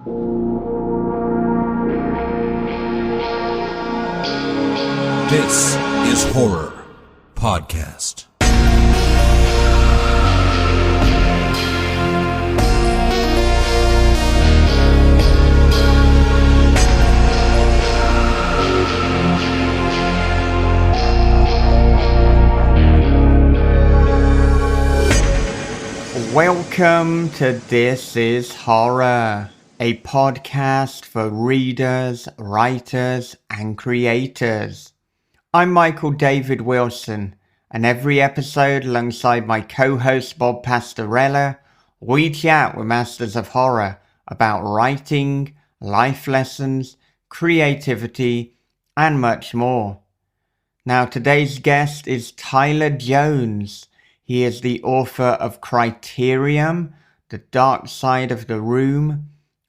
This is Horror Podcast. Welcome to This is Horror, a podcast for readers, writers, and creators. I'm Michael David Wilson, and every episode alongside my co-host Bob Pastorella, we chat with masters of horror about writing, life lessons, creativity, and much more. Now today's guest is Tyler Jones. He is the author of Criterium, The Dark Side of the Room,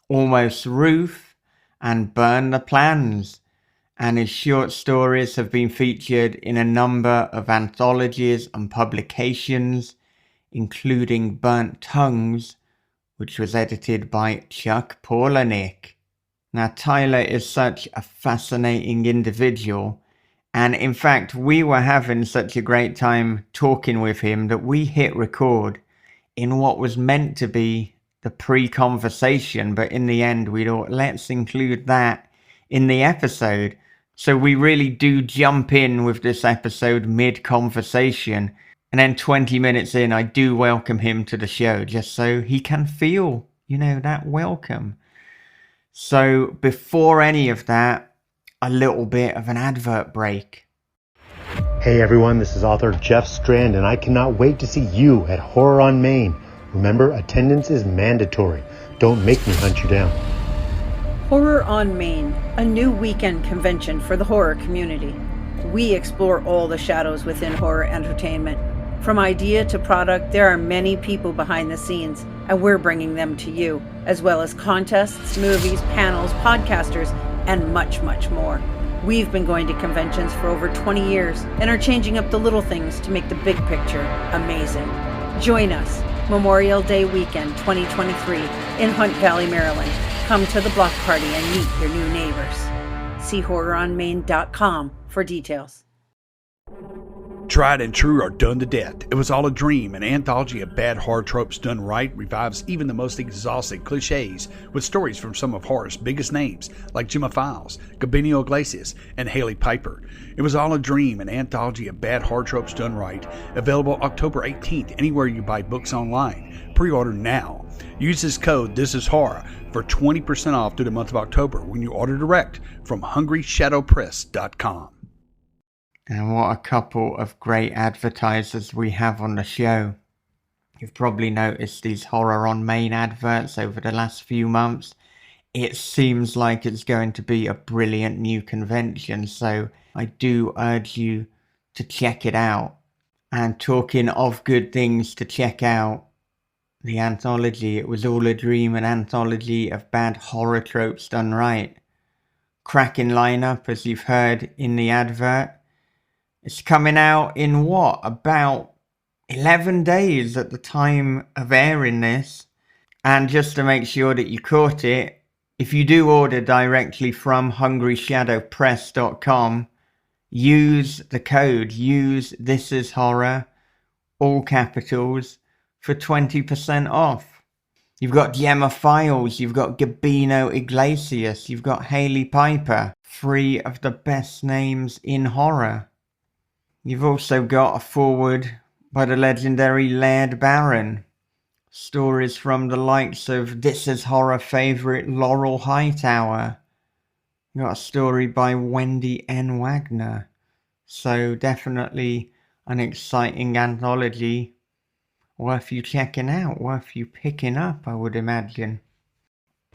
Almost Ruth, and Burn the Plans. And his short stories have been featured in a number of anthologies and publications, including Burnt Tongues, which was edited by Chuck Palahniuk. Now, Tyler is such a fascinating individual, and in fact, we were having such a great time talking with him that we hit record in what was meant to be the pre-conversation, but in the end, we thought, let's include that in the episode. So we really do jump in with this episode mid-conversation. And then 20 minutes in, I do welcome him to the show just so he can feel, that welcome. So before any of that, a little bit of an advert break. Hey everyone, this is author Jeff Strand, and I cannot wait to see you at Horror on Main. Remember, attendance is mandatory. Don't make me hunt you down. Horror on Main, a new weekend convention for the horror community. We explore all the shadows within horror entertainment. From idea to product, there are many people behind the scenes, and we're bringing them to you, as well as contests, movies, panels, podcasters, and much, much more. We've been going to conventions for over 20 years and are changing up the little things to make the big picture amazing. Join us Memorial Day weekend 2023 in Hunt Valley, Maryland. Come to the block party and meet your new neighbors. See HorrorOnMain.com for details. Tried and True are done to death. It Was All a Dream, an anthology of bad horror tropes done right, revives even the most exhausted cliches with stories from some of horror's biggest names like Gemma Files, Gabino Iglesias, and Haley Piper. It Was All a Dream, an anthology of bad horror tropes done right, available October 18th anywhere you buy books online. Pre-order now. Use this code ThisIsHorror for 20% off through the month of October when you order direct from HungryShadowPress.com. And what a couple of great advertisers we have on the show. You've probably noticed these Horror on Main adverts over the last few months. It seems like it's going to be a brilliant new convention, so I do urge you to check it out. And talking of good things to check out, the anthology, It Was All a Dream, an anthology of bad horror tropes done right. Cracking lineup, as you've heard in the advert. It's coming out in about 11 days at the time of airing this. And just to make sure that you caught it, if you do order directly from HungryShadowPress.com, use the code, use This Is Horror, all capitals, for 20% off. You've got Gemma Files, you've got Gabino Iglesias, you've got Haley Piper, three of the best names in horror. You've also got a foreword by the legendary Laird Barron. Stories from the likes of This Is Horror favourite Laurel Hightower. You've got a story by Wendy N. Wagner. So definitely an exciting anthology. Worth you checking out, worth you picking up, I would imagine.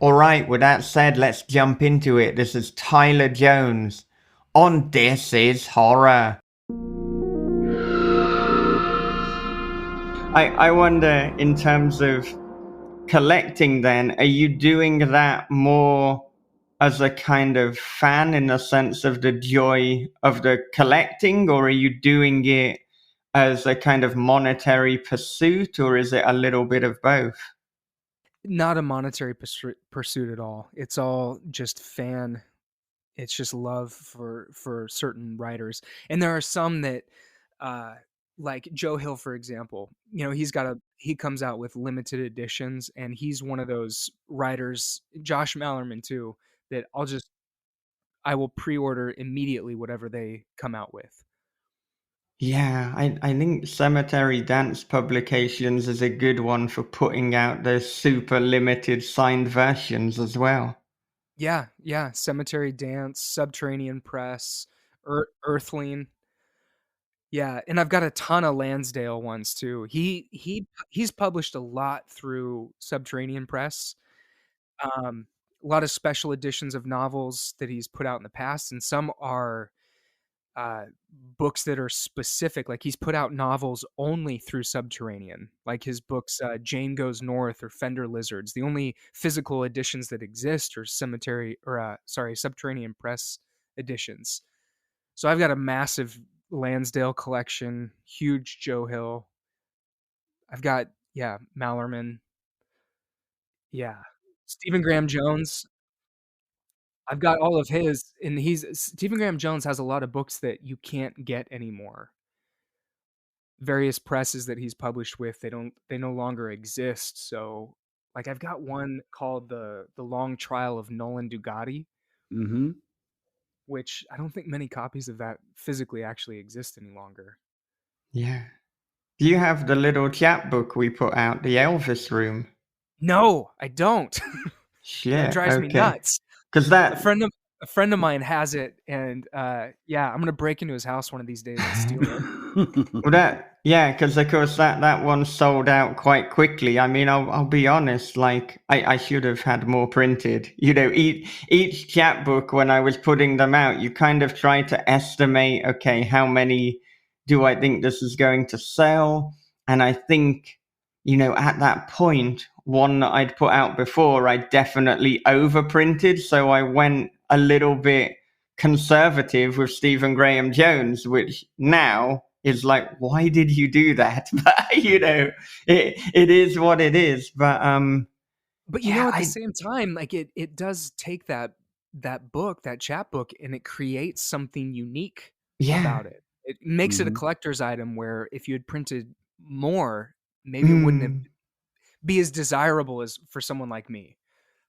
Alright, with that said, let's jump into it. This is Tyler Jones on This Is Horror. I wonder, in terms of collecting then, are you doing that more as a kind of fan in the sense of the joy of the collecting, or are you doing it as a kind of monetary pursuit, or is it a little bit of both? Not a monetary pursuit at all. It's all just it's just love for certain writers. And there are some that uh like Joe Hill, for example. He comes out with limited editions, and he's one of those writers, Josh Mallerman too, that I will pre-order immediately whatever they come out with. Yeah, I think Cemetery Dance Publications is a good one for putting out those super limited signed versions as well. Yeah, Cemetery Dance, Subterranean Press, Earthling. Yeah, and I've got a ton of Lansdale ones too. He's published a lot through Subterranean Press. A lot of special editions of novels that he's put out in the past, and some are uh, books that are specific. Like he's put out novels only through Subterranean, like his books Jane Goes North or Fender Lizards. The only physical editions that exist are Subterranean Press editions. So I've got a massive Lansdale collection, huge Joe Hill. I've got Mallerman, Stephen Graham Jones. I've got all of his, and Stephen Graham Jones has a lot of books that you can't get anymore. Various presses that he's published with, they no longer exist. So, like, I've got one called the Long Trial of Nolan Dugatti, which I don't think many copies of that physically actually exist any longer. Yeah. Do you have the little chapbook we put out, the Elvis Room? No, I don't. Shit, That drives me nuts. Because A friend of mine has it, and I'm gonna break into his house one of these days and steal it. Well, because of course that one sold out quite quickly. I mean, I'll be honest. Like, I should have had more printed. Each chapbook, when I was putting them out, you kind of try to estimate, okay, how many do I think this is going to sell? And I think, at that point, one that I'd put out before, I definitely overprinted, so I went a little bit conservative with Stephen Graham Jones, which now is like, why did you do that? But it is what it is. But But at the same time, like it does take that book, that chapbook, and it creates something unique about it. It makes it a collector's item where if you had printed more, maybe it wouldn't be as desirable as for someone like me.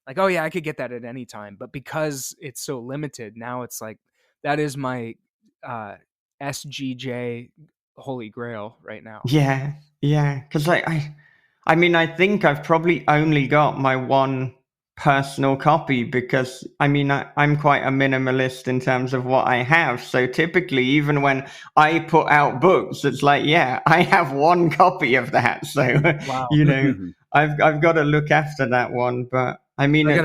Like, oh yeah, I could get that at any time. But because it's so limited, now it's like that is my SGJ holy grail right now. Yeah. Because I mean, I think I've probably only got my one personal copy because, I mean, I'm quite a minimalist in terms of what I have. So typically, even when I put out books, it's like, I have one copy of that. So, Wow. I've got to look after that one. But I mean, I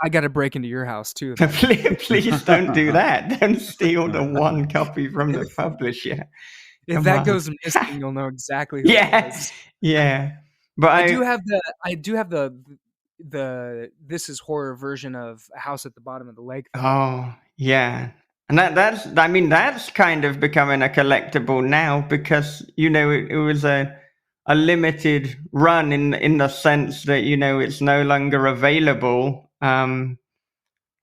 gotta break into your house too. Please don't do that. Don't steal the one copy from the publisher. If that goes missing, you'll know exactly who it was. Yeah. But I do have the This Is Horror version of A House at the Bottom of the Lake, though. Oh, yeah. And that's kind of becoming a collectible now because, it was a limited run in the sense that, it's no longer available.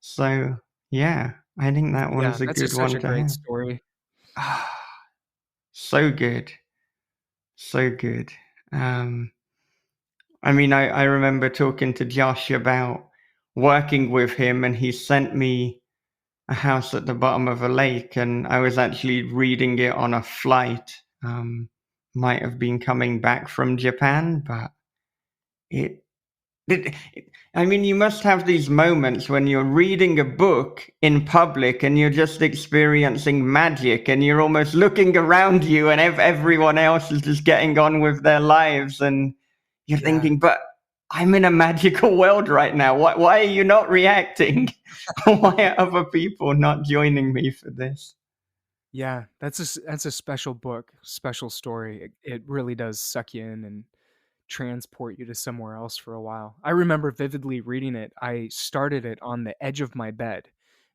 So, yeah, I think that one's a good one to have. That's such a great story. So good. So good. I mean, I remember talking to Josh about working with him, and he sent me A House at the Bottom of a Lake, and I was actually reading it on a flight. Might have been coming back from Japan, but I mean, you must have these moments when you're reading a book in public and you're just experiencing magic and you're almost looking around you and everyone else is just getting on with their lives and you're thinking, but I'm in a magical world right now. Why are you not reacting? Why are other people not joining me for this? Yeah, that's a special book, special story. It really does suck you in and transport you to somewhere else for a while. I remember vividly reading it. I started it on the edge of my bed,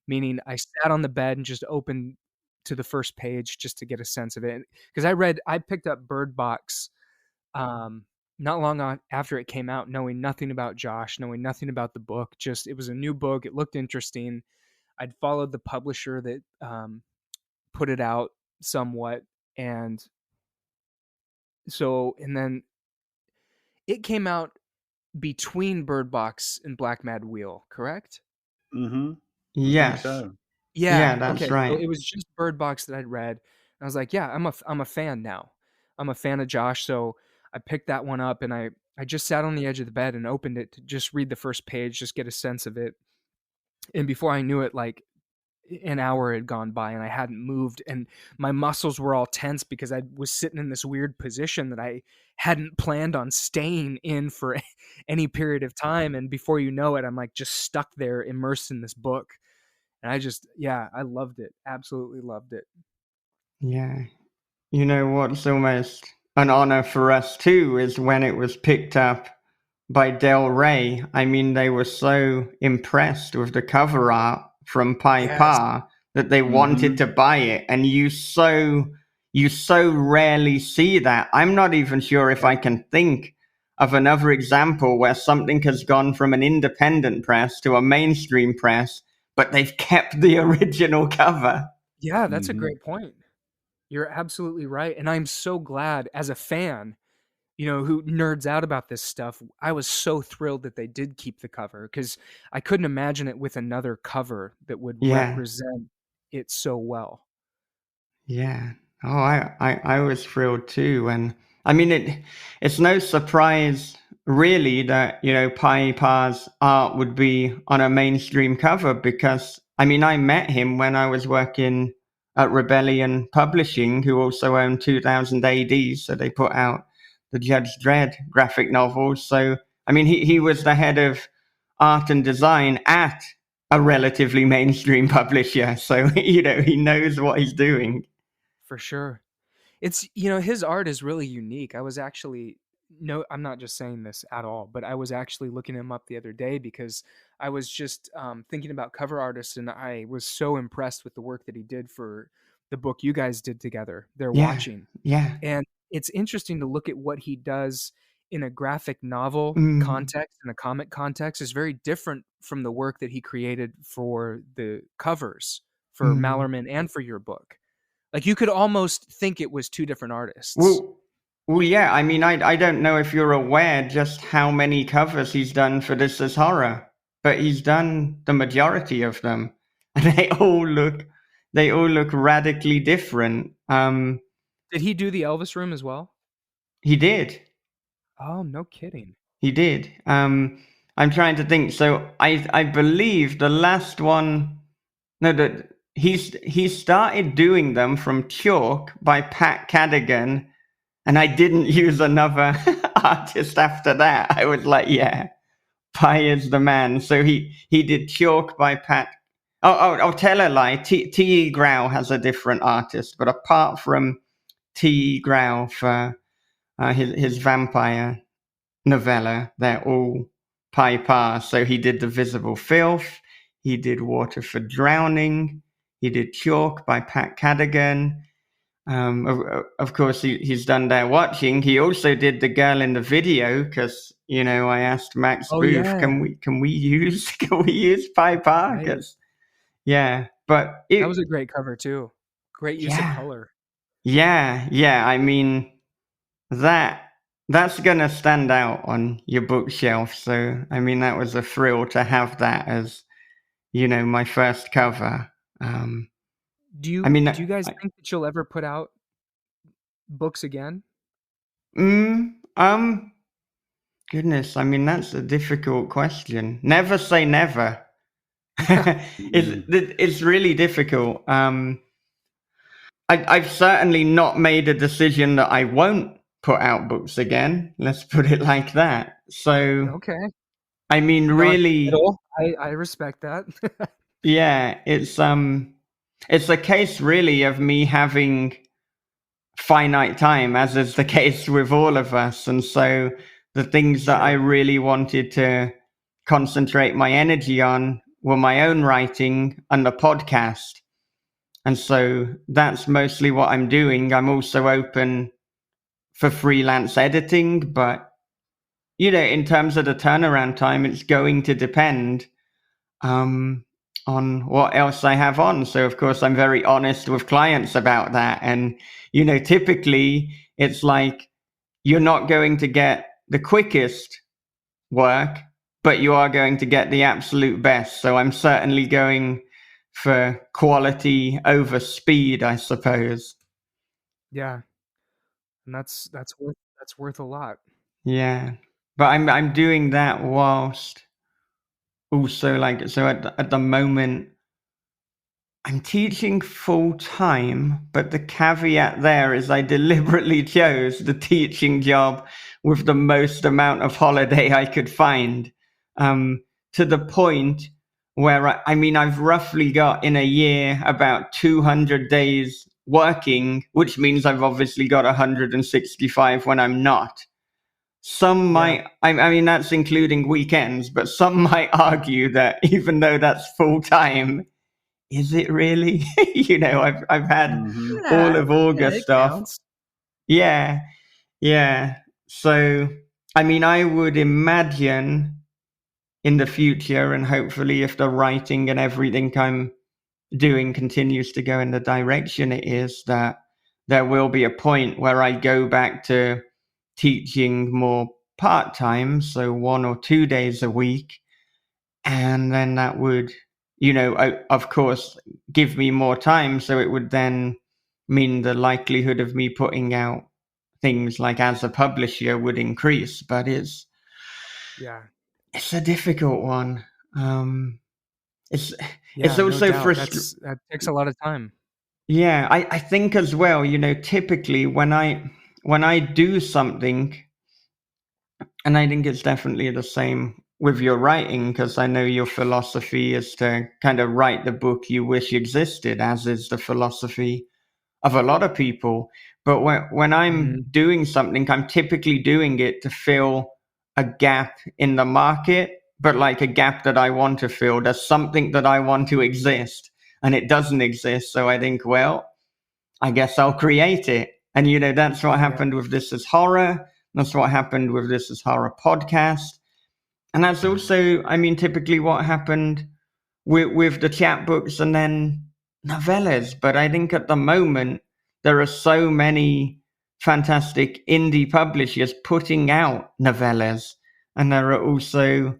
meaning I sat on the bed and just opened to the first page just to get a sense of it. Because I picked up Bird Box not long after it came out, knowing nothing about Josh, knowing nothing about the book. Just it was a new book. It looked interesting. I'd followed the publisher that put it out somewhat, and then it came out between Bird Box and Black Mad Wheel, correct? Mm-hmm. I think Yes. so. Yeah. Yeah, that's Okay. So right. it was just Bird Box that I'd read. And I was like, yeah, I'm a fan now. I'm a fan of Josh. So I picked that one up, and I just sat on the edge of the bed and opened it to just read the first page, just get a sense of it. And before I knew it, like an hour had gone by and I hadn't moved, and my muscles were all tense because I was sitting in this weird position that I hadn't planned on staying in for any period of time. And before you know it, I'm like just stuck there immersed in this book. And I loved it. Absolutely loved it. Yeah. You know what's almost an honor for us too is when it was picked up by Del Rey. I mean, they were so impressed with the cover art from Pai Yes. Pa that they wanted Mm-hmm. to buy it, and you so rarely see that. I'm not even sure if I can think of another example where something has gone from an independent press to a mainstream press, but they've kept the original cover. Yeah, that's a Mm-hmm. great point. You're absolutely right. And I'm so glad as a fan, who nerds out about this stuff. I was so thrilled that they did keep the cover because I couldn't imagine it with another cover that would Yeah. represent it so well. Yeah. Oh, I was thrilled too. And I mean, it's no surprise really that, Pai Pa's art would be on a mainstream cover because, I mean, I met him when I was working at Rebellion Publishing, who also owned 2000 AD. So they put out the Judge Dredd graphic novels. So, I mean, he was the head of art and design at a relatively mainstream publisher. So, he knows what he's doing. For sure. It's, his art is really unique. I was actually, no, I'm not just saying this at all, but I was actually looking him up the other day because I was just thinking about cover artists, and I was so impressed with the work that he did for the book you guys did together. They're Yeah, watching. yeah. And it's interesting to look at what he does in a graphic novel Mm, context and a comic context is very different from the work that he created for the covers for mm. Mallerman and for your book. Like you could almost think it was two different artists. Well, well, yeah. I mean, I don't know if you're aware just how many covers he's done for This Is Horror, but he's done the majority of them, and they all look radically different. Did he do the Elvis room as well? He did, Oh, no kidding. he did. I'm trying to think. So I believe the last one. No, that he started doing them from Chalk by Pat Cadigan. And I didn't use another artist after that. I was like, yeah, Pi is the man. So he did Chalk by Pat. I'll tell a lie. T.E. Grau has a different artist, but apart from T.E. Grau for his vampire novella, they're all Pi Pa. So he did The Visible Filth. He did Water for Drowning. He did Chalk by Pat Cadigan. Of course, he's done There Watching. He also did The Girl in the Video because I asked Max Oh Booth, yeah, can we use Pi Pa? right. 'Cause, yeah, but That was a great cover too. Great use of yeah, color. yeah. I mean that's gonna stand out on your bookshelf. So I mean that was a thrill to have that as my first cover. Do I you mean, do you guys think that you'll ever put out books again? mm, um. Goodness, I mean that's a difficult question. Never say never. it's Mm-hmm. it's really difficult. I've certainly not made a decision that I won't put out books again. Let's put it like that. So Okay. I mean, really, Non-committal. I respect that. yeah, it's a case really of me having finite time, as is the case with all of us. And so the things that I Sure. really wanted to concentrate my energy on were my own writing and the podcast. And so that's mostly what I'm doing. I'm also open for freelance editing, but in terms of the turnaround time, it's going to depend on what else I have on. So, of course, I'm very honest with clients about that. And, typically it's like you're not going to get the quickest work, but you are going to get the absolute best. So I'm certainly going for quality over speed, I suppose. Yeah, and that's worth a lot. Yeah. But I'm doing that whilst also at the moment I'm teaching full time, but the caveat there is I deliberately chose the teaching job with the most amount of holiday I could find, to the point where I've roughly got in a year about 200 days working, which means I've obviously got 165 when I'm not. Some Yeah. might, that's including weekends, but some might argue that even though that's full time, is it really? I've had all Yeah, of yeah, it August off. counts. Yeah, yeah. So, I would imagine in the future, and hopefully, if the writing and everything I'm doing continues to go in the direction it is, that there will be a point where I go back to teaching more part time, so 1 or 2 days a week. And then that would, of course, give me more time. So it would then mean the likelihood of me putting out things like as a publisher would increase. But Yeah. it's a difficult one. It's Yeah, no also doubt. frustrating. That takes a lot of time. Yeah, I think as well. Typically when I do something, and I think it's definitely the same with your writing, because I know your philosophy is to kind of write the book you wish existed, as is the philosophy of a lot of people. But when I'm Mhm. doing something, I'm typically doing it to fill a gap in the market, but like a gap that I want to fill. There's something that I want to exist, and it doesn't exist. So I think, well, I guess I'll create it. And, that's what Yeah. happened with This Is Horror. That's what happened with This Is Horror podcast. And that's also, typically what happened with the chapbooks and then novellas. But I think at the moment, there are so many fantastic indie publishers putting out novellas. And there are also,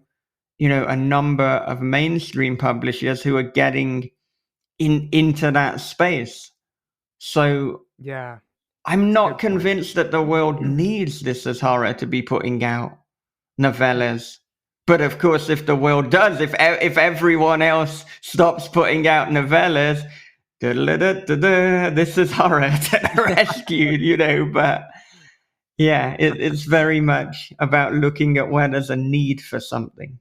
a number of mainstream publishers who are getting into that space. So Yeah. I'm It's a not good point. convinced that the world needs This As Horror to be putting out novellas. But of course, if the world does, if everyone else stops putting out novellas, This Is Horror to the rescue, But yeah, it's very much about looking at where there's a need for something.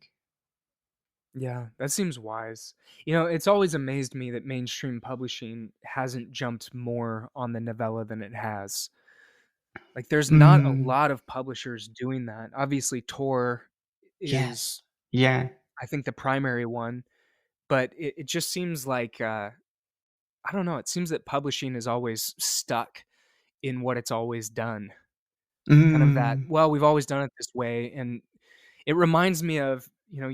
Yeah, that seems wise. It's always amazed me that mainstream publishing hasn't jumped more on the novella than it has. Like, there's not a Mm, lot of publishers doing that. Obviously, Tor yes. is, Yeah. I think, the primary one, but it just seems like, I don't know, it seems that publishing is always stuck in what it's always done. Kind of that, Mm, well, we've always done it this way. And it reminds me of, a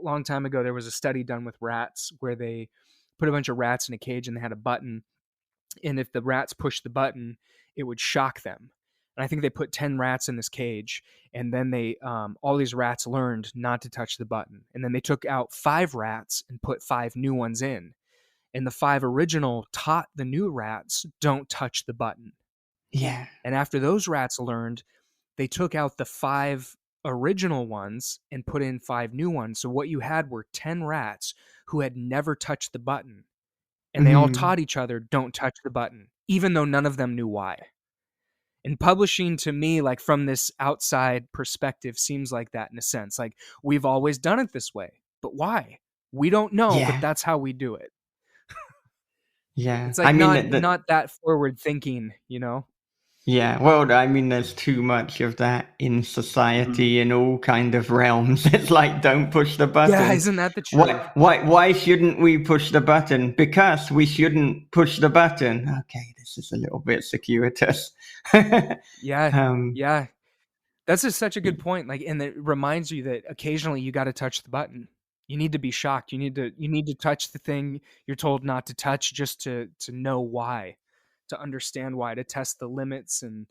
long time ago, there was a study done with rats where they put a bunch of rats in a cage and they had a button. And if the rats pushed the button, it would shock them. And I think they put 10 rats in this cage. And then all these rats learned not to touch the button. And then they took out 5 rats and put 5 new ones in. And the 5 original taught the new rats, don't touch the button. yeah. And after those rats learned, they took out the 5 original ones and put in 5 new ones. So what you had were 10 rats who had never touched the button. And they all Mm, taught each other, don't touch the button, even though none of them knew why. And publishing, to me, like from this outside perspective, seems like that in a sense. Like, we've always done it this way, but why? We don't know, but yeah. that's how we do it. Yeah. It's like not That. not that forward thinking, Yeah, well, there's too much of that in society in all kind of realms. It's like, don't push the Yeah, button. isn't that the Why, truth? why shouldn't we push the button? Because we shouldn't push the button. Okay, this is a little bit circuitous. Yeah, um, yeah. That's such a good point. Like, and it reminds you that occasionally you got to touch the button. You need to be shocked. You need to touch the thing you're told not to touch, just to know why, to understand why, to test the limits, and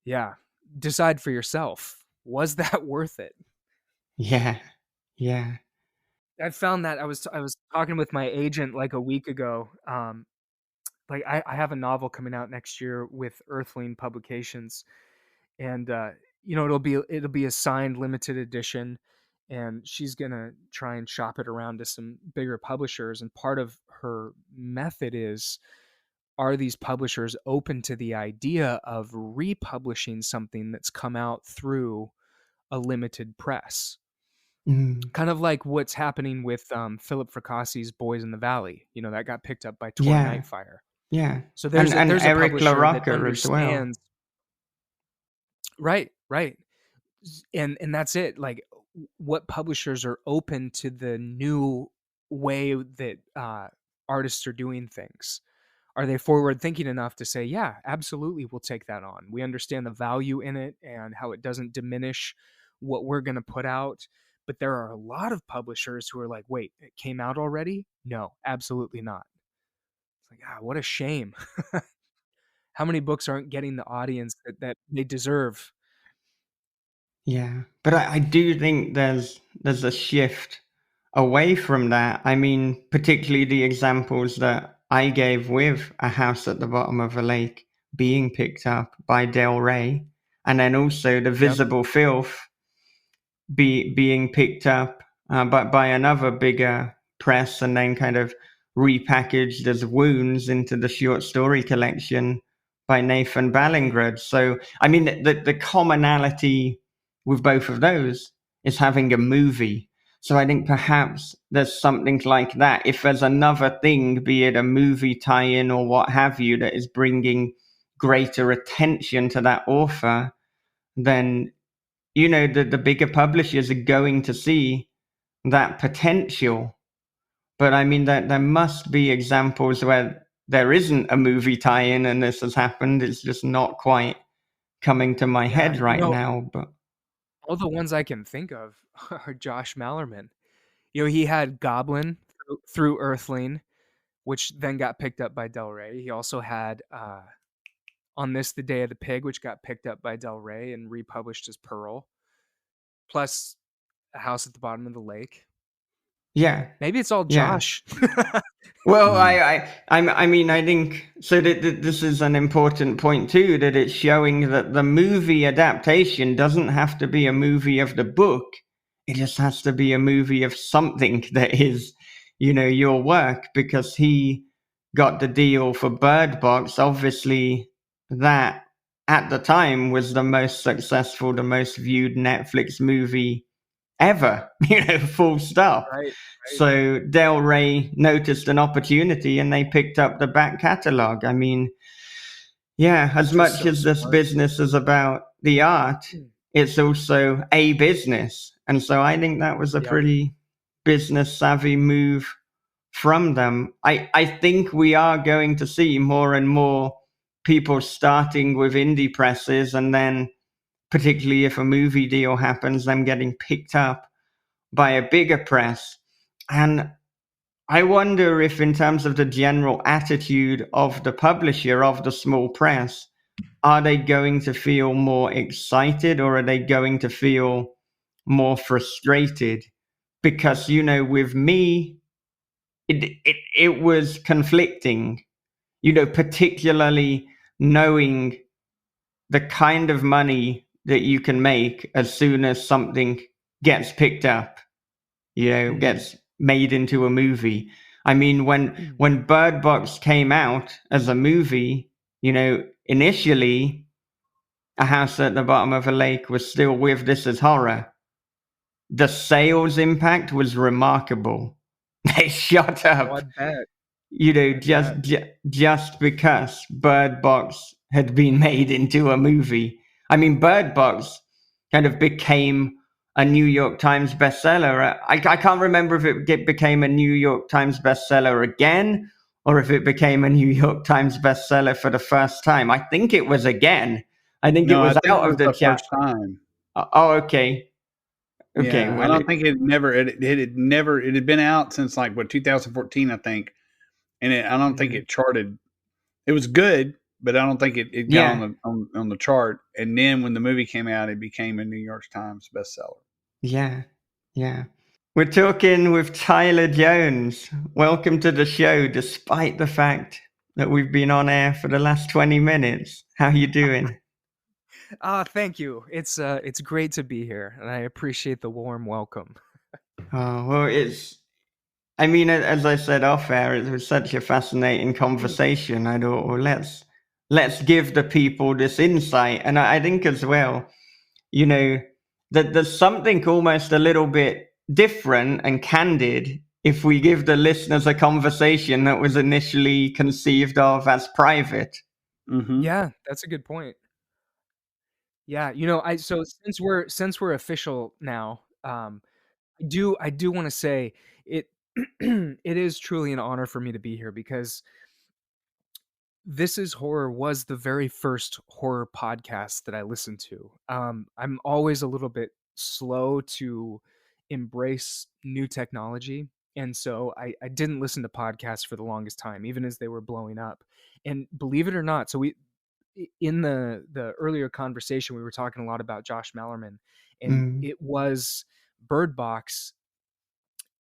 yeah, decide for yourself. Was that worth it? Yeah. Yeah. I found that I was talking with my agent like a week ago. Like I have a novel coming out next year with Earthling Publications, and it'll be a signed limited edition, and she's gonna try and shop it around to some bigger publishers. And part of her method is, are these publishers open to the idea of republishing something that's come out through a limited press? Mm. Kind of like what's happening with Philip Fracasse's Boys in the Valley. That got picked up by Tor Yeah. Nightfire. Yeah. So And there's a Eric publisher that LaRocca as well. understands. Right. And that's it. Like, what publishers are open to the new way that artists are doing things? Are they forward thinking enough to say, yeah, absolutely, we'll take that on. We understand the value in it and how it doesn't diminish what we're going to put out. But there are a lot of publishers who are like, wait, it came out already? No, absolutely not. It's like, what a shame. How many books aren't getting the audience that they deserve? Yeah. But I do think there's a shift away from that. I mean, particularly the examples that I gave with A House at the Bottom of a Lake being picked up by Del Rey, and then also The Visible Filth being picked up by another bigger press, and then kind of repackaged as Wounds into the short story collection by Nathan Ballingrud. So, I mean, the commonality with both of those is having a movie. So I think perhaps there's something like that. If there's another thing, be it a movie tie-in or what have you, that is bringing greater attention to that author, then the bigger publishers are going to see that potential. But I mean, that there must be examples where there isn't a movie tie-in and this has happened. It's just not quite coming to my head right now. But all the ones I can think of are Josh Mallerman. He had Goblin through Earthling, which then got picked up by Del Rey. He also had On This, the Day of the Pig, which got picked up by Del Rey and republished as Pearl. Plus A House at the Bottom of the Lake. Yeah. Maybe it's all Josh. Yeah. Well, I mean, I think so that this is an important point too, that it's showing that the movie adaptation doesn't have to be a movie of the book. It just has to be a movie of something that is, your work, because he got the deal for Bird Box. Obviously, that at the time was the most successful, the most viewed Netflix movie ever, full stop. Right. So Del Rey noticed an opportunity and they picked up the back catalog. I mean, yeah, as much as this business is about the art, it's also a business. And so I think that was a pretty business savvy move from them. I think we are going to see more and more people starting with indie presses, and then particularly if a movie deal happens, them getting picked up by a bigger press. And I wonder if, in terms of the general attitude of the publisher, of the small press, are they going to feel more excited or are they going to feel more frustrated? Because, with me, it was conflicting, particularly knowing the kind of money that you can make as soon as something gets picked up, gets made into a movie. I mean, when Bird Box came out as a movie, initially A House at the Bottom of a Lake was still with This Is Horror. The sales impact was remarkable. They shot up, just because Bird Box had been made into a movie. I mean, Bird Box kind of became a New York Times bestseller. I can't remember if it became a New York Times bestseller again, or if it became a New York Times bestseller for the first time. I think it was again, I think it No, I was think it out was of the the chat. first time. Oh, okay. Okay, Yeah, I well, don't think it had been out since like 2014, I think, and I don't think Mhm. it charted. It was good, but I don't think it got yeah, on the chart. And then when the movie came out, it became a New York Times bestseller. yeah, yeah. We're talking with Tyler Jones. Welcome to the show, despite the fact that we've been on air for the last 20 minutes. How you doing? Thank you. It's great to be here, and I appreciate the warm welcome. Oh, well, I mean, as I said off air, it was such a fascinating conversation. I thought, well, let's give the people this insight. And I think as well, you know, that there's something almost a little bit different and candid if we give the listeners a conversation that was initially conceived of as private. Mm-hmm. Yeah, that's a good point. Yeah, I so since we're official now, I do want to say it it is truly an honor for me to be here because This Is Horror was the very first horror podcast that I listened to. I'm always a little bit slow to embrace new technology. And so I didn't listen to podcasts for the longest time, even as they were blowing up. And believe it or not, in the earlier conversation, we were talking a lot about Josh Mallerman, and Mm, it was Bird Box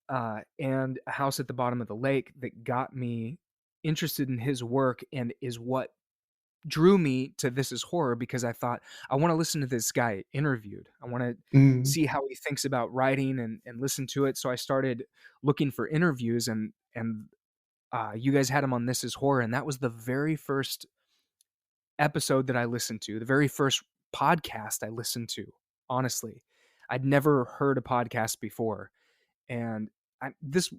and A House at the Bottom of the Lake that got me interested in his work and is what drew me to This Is Horror, because I thought, I want to listen to this guy interviewed. I want to mm, see how he thinks about writing and listen to it. So I started looking for interviews, and you guys had him on This Is Horror, and that was the very first episode that I listened to, the very first podcast I listened to. Honestly, I'd never heard a podcast before, and this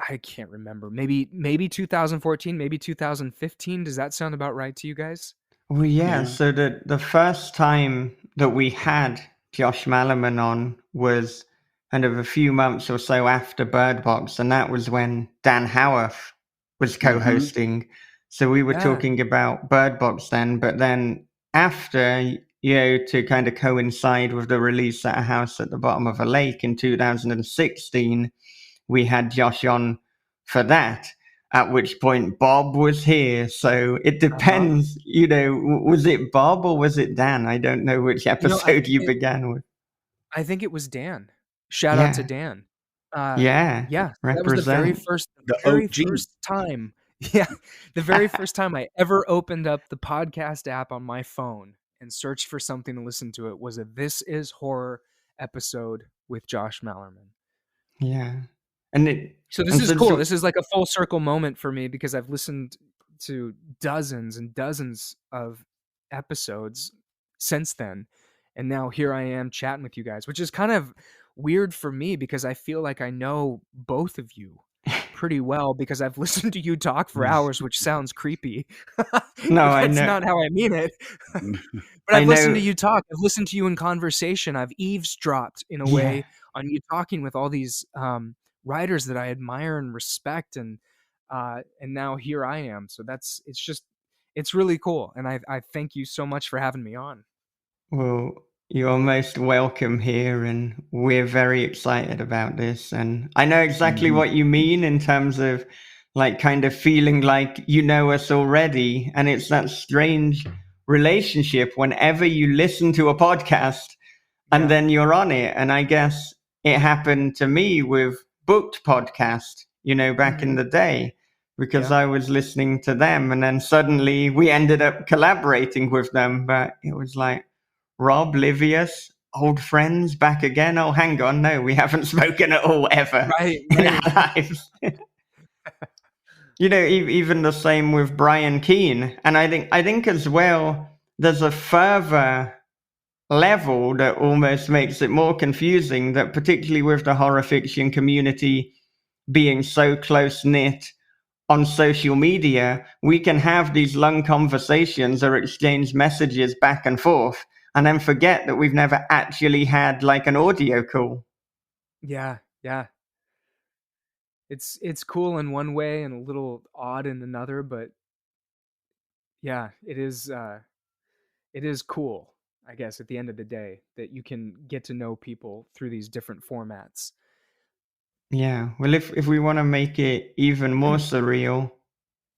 I can't remember. Maybe 2014, maybe 2015. Does that sound about right to you guys? Well, yeah. Yeah. So the first time that we had Josh Mallerman on was kind of a few months or so after Bird Box, and that was when Dan Howarth was Mm-hmm. co-hosting. So we were Yeah. talking about Bird Box then, but then after, to kind of coincide with the release at A House at the Bottom of a Lake in 2016, we had Josh on for that, at which point Bob was here. So it Uh-huh. depends, was it Bob or was it Dan? I don't know which I episode think you it began with. I think it was Dan. Shout out to Yeah, Dan. Uh, yeah, yeah, so that was the very represent. first the The very OG. first time yeah, the very first time I ever opened up the podcast app on my phone and searched for something to listen to, it was a This Is Horror episode with Josh Mallerman. Yeah. And it, So this and is since, cool. This is like a full circle moment for me because I've listened to dozens and dozens of episodes since then. And now here I am chatting with you guys, which is kind of weird for me because I feel like I know both of you pretty well because I've listened to you talk for hours, which sounds creepy. no, But that's not how I mean it. But I I've listened to know, you talk. I've listened to you in conversation. I've eavesdropped in a yeah. way on you talking with all these writers that I admire and respect, and now here I am. So it's really cool, and I thank you so much for having me on. Well, you're most welcome here, and we're very excited about this. And I know exactly Mm-hmm. what you mean in terms of like kind of feeling like you know us already. And it's that strange relationship whenever you listen to a podcast and Yeah. then you're on it. And I guess it happened to me with Booked Podcast, back in Hmm. the day, because Yeah. I was listening to them and then suddenly we ended up collaborating with them. But it was like, Rob, Livius, old friends back again. Oh, hang on. No, we haven't spoken at all ever Right. in Right. our lives. Even the same with Brian Keane. And I think as well, there's a further level that almost makes it more confusing, that particularly with the horror fiction community being so close knit on social media, we can have these long conversations or exchange messages back and forth and then forget that we've never actually had like an audio call. Yeah. Yeah. It's cool in one way and a little odd in another, but yeah, it is. it is cool, I guess, at the end of the day, that you can get to know people through these different formats. Yeah. Well, if we want to make it even more surreal,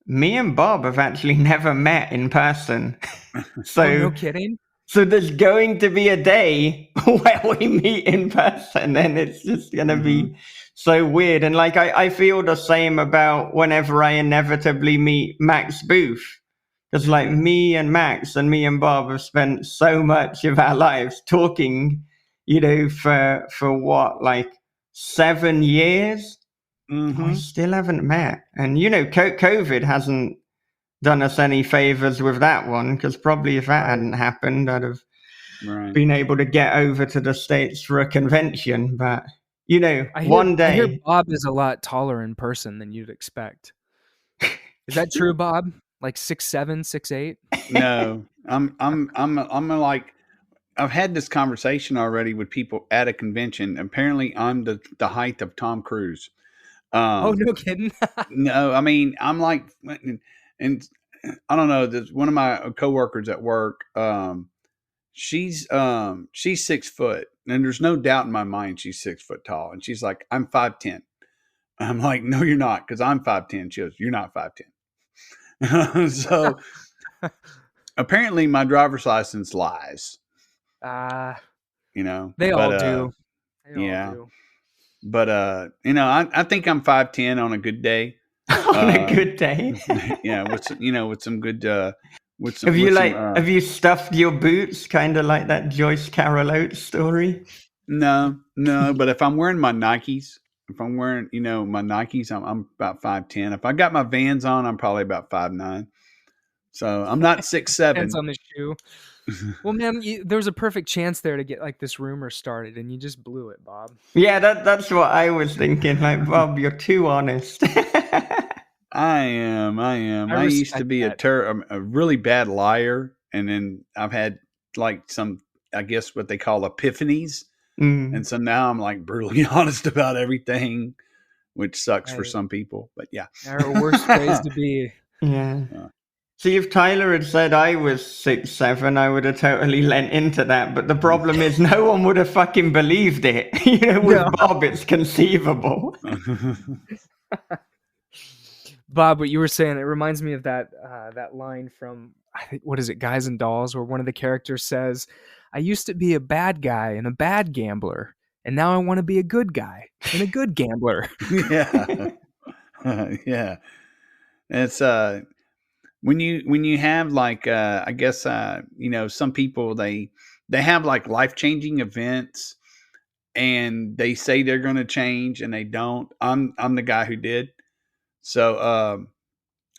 me and Bob have actually never met in person. Oh, So no kidding? so there's going to be a day where we meet in person, and it's just going to be so weird. And like, I feel the same about whenever I inevitably meet Max Booth. Because like me and Max and me and Bob have spent so much of our lives talking, for what, like 7 years? We still haven't met. And, COVID hasn't done us any favors with that one, because probably if that hadn't happened, I'd have been able to get over to the States for a convention. But, one I hear day. Bob is a lot taller in person than you'd expect. Is that true, Bob? Like 6'7", 6'8"? No, I'm like, I've had this conversation already with people at a convention. Apparently, I'm the height of Tom Cruise. Oh, no kidding. No, I mean, I'm like, and I don't know. There's one of my coworkers at work. She's 6 foot, and there's no doubt in my mind she's 6 foot tall. And she's like, I'm 5'10". I'm like, no, you're not, because I'm 5'10". She goes, you're not 5'10". So apparently, my driver's license lies. They all do. Yeah. But I think I'm 5'10" on a good day. On a good day. Yeah, with some good have you stuffed your boots, kind of like that Joyce Carol Oates story? No, but if I'm wearing my Nikes, my Nikes, I'm about 5'10". If I got my Vans on, I'm probably about 5'9". So I'm not 6'7". Depends on the shoe. Well, man, there was a perfect chance there to get like this rumor started, and you just blew it, Bob. Yeah, that's what I was thinking. Like, Bob, you're too honest. I am. I used to be a really bad liar, and then I've had like some, I guess, what they call epiphanies, and so now I'm like brutally honest about everything, which sucks for some people. But yeah, our worst ways to be. Yeah. See, if Tyler had said I was 6'7", I would have totally lent into that. But the problem is, no one would have fucking believed it. With Bob, it's conceivable. Bob, what you were saying, it reminds me of that line from, I think, what is it, Guys and Dolls, where one of the characters says, I used to be a bad guy and a bad gambler, and now I want to be a good guy and a good gambler. Yeah. Yeah. It's when you have like I guess some people they have like life-changing events and they say they're going to change and they don't. I'm the guy who did. So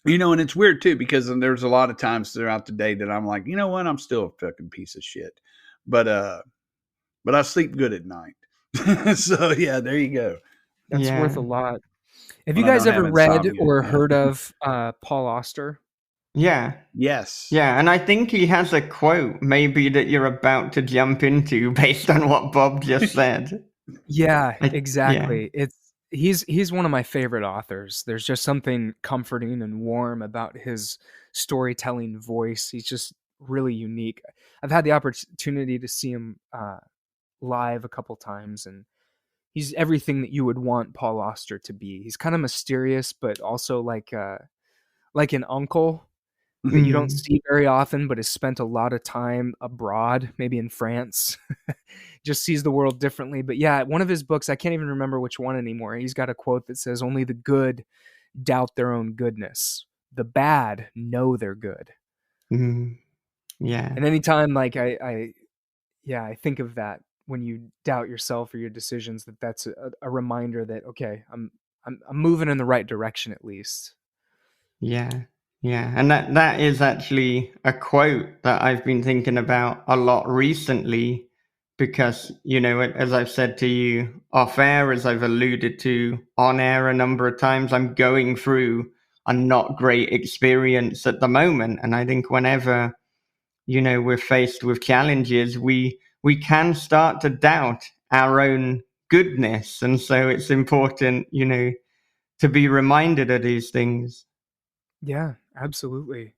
and it's weird too, because there's a lot of times throughout the day that I'm like, you know what, I'm still a fucking piece of shit. But I sleep good at night. So yeah, there you go. That's worth a lot. Have you guys ever read or heard of Paul Auster? Yeah. Yes. Yeah, and I think he has a quote maybe that you're about to jump into based on what Bob just said. Yeah, exactly. Yeah. He's one of my favorite authors. There's just something comforting and warm about his storytelling voice. He's just really unique. I've had the opportunity to see him live a couple times, and he's everything that you would want Paul Auster to be. He's kind of mysterious, but also like an uncle that you don't see very often, but has spent a lot of time abroad, maybe in France. Just sees the world differently. But yeah, one of his books, I can't even remember which one anymore. He's got a quote that says, only the good doubt their own goodness. The bad know they're good. Yeah. And anytime like I think of that when you doubt yourself or your decisions, that's a reminder that, okay, I'm moving in the right direction at least. Yeah. Yeah, and that is actually a quote that I've been thinking about a lot recently because, as I've said to you off air, as I've alluded to on air a number of times, I'm going through a not great experience at the moment. And I think whenever, we're faced with challenges, we can start to doubt our own goodness. And so it's important, to be reminded of these things. Yeah, absolutely.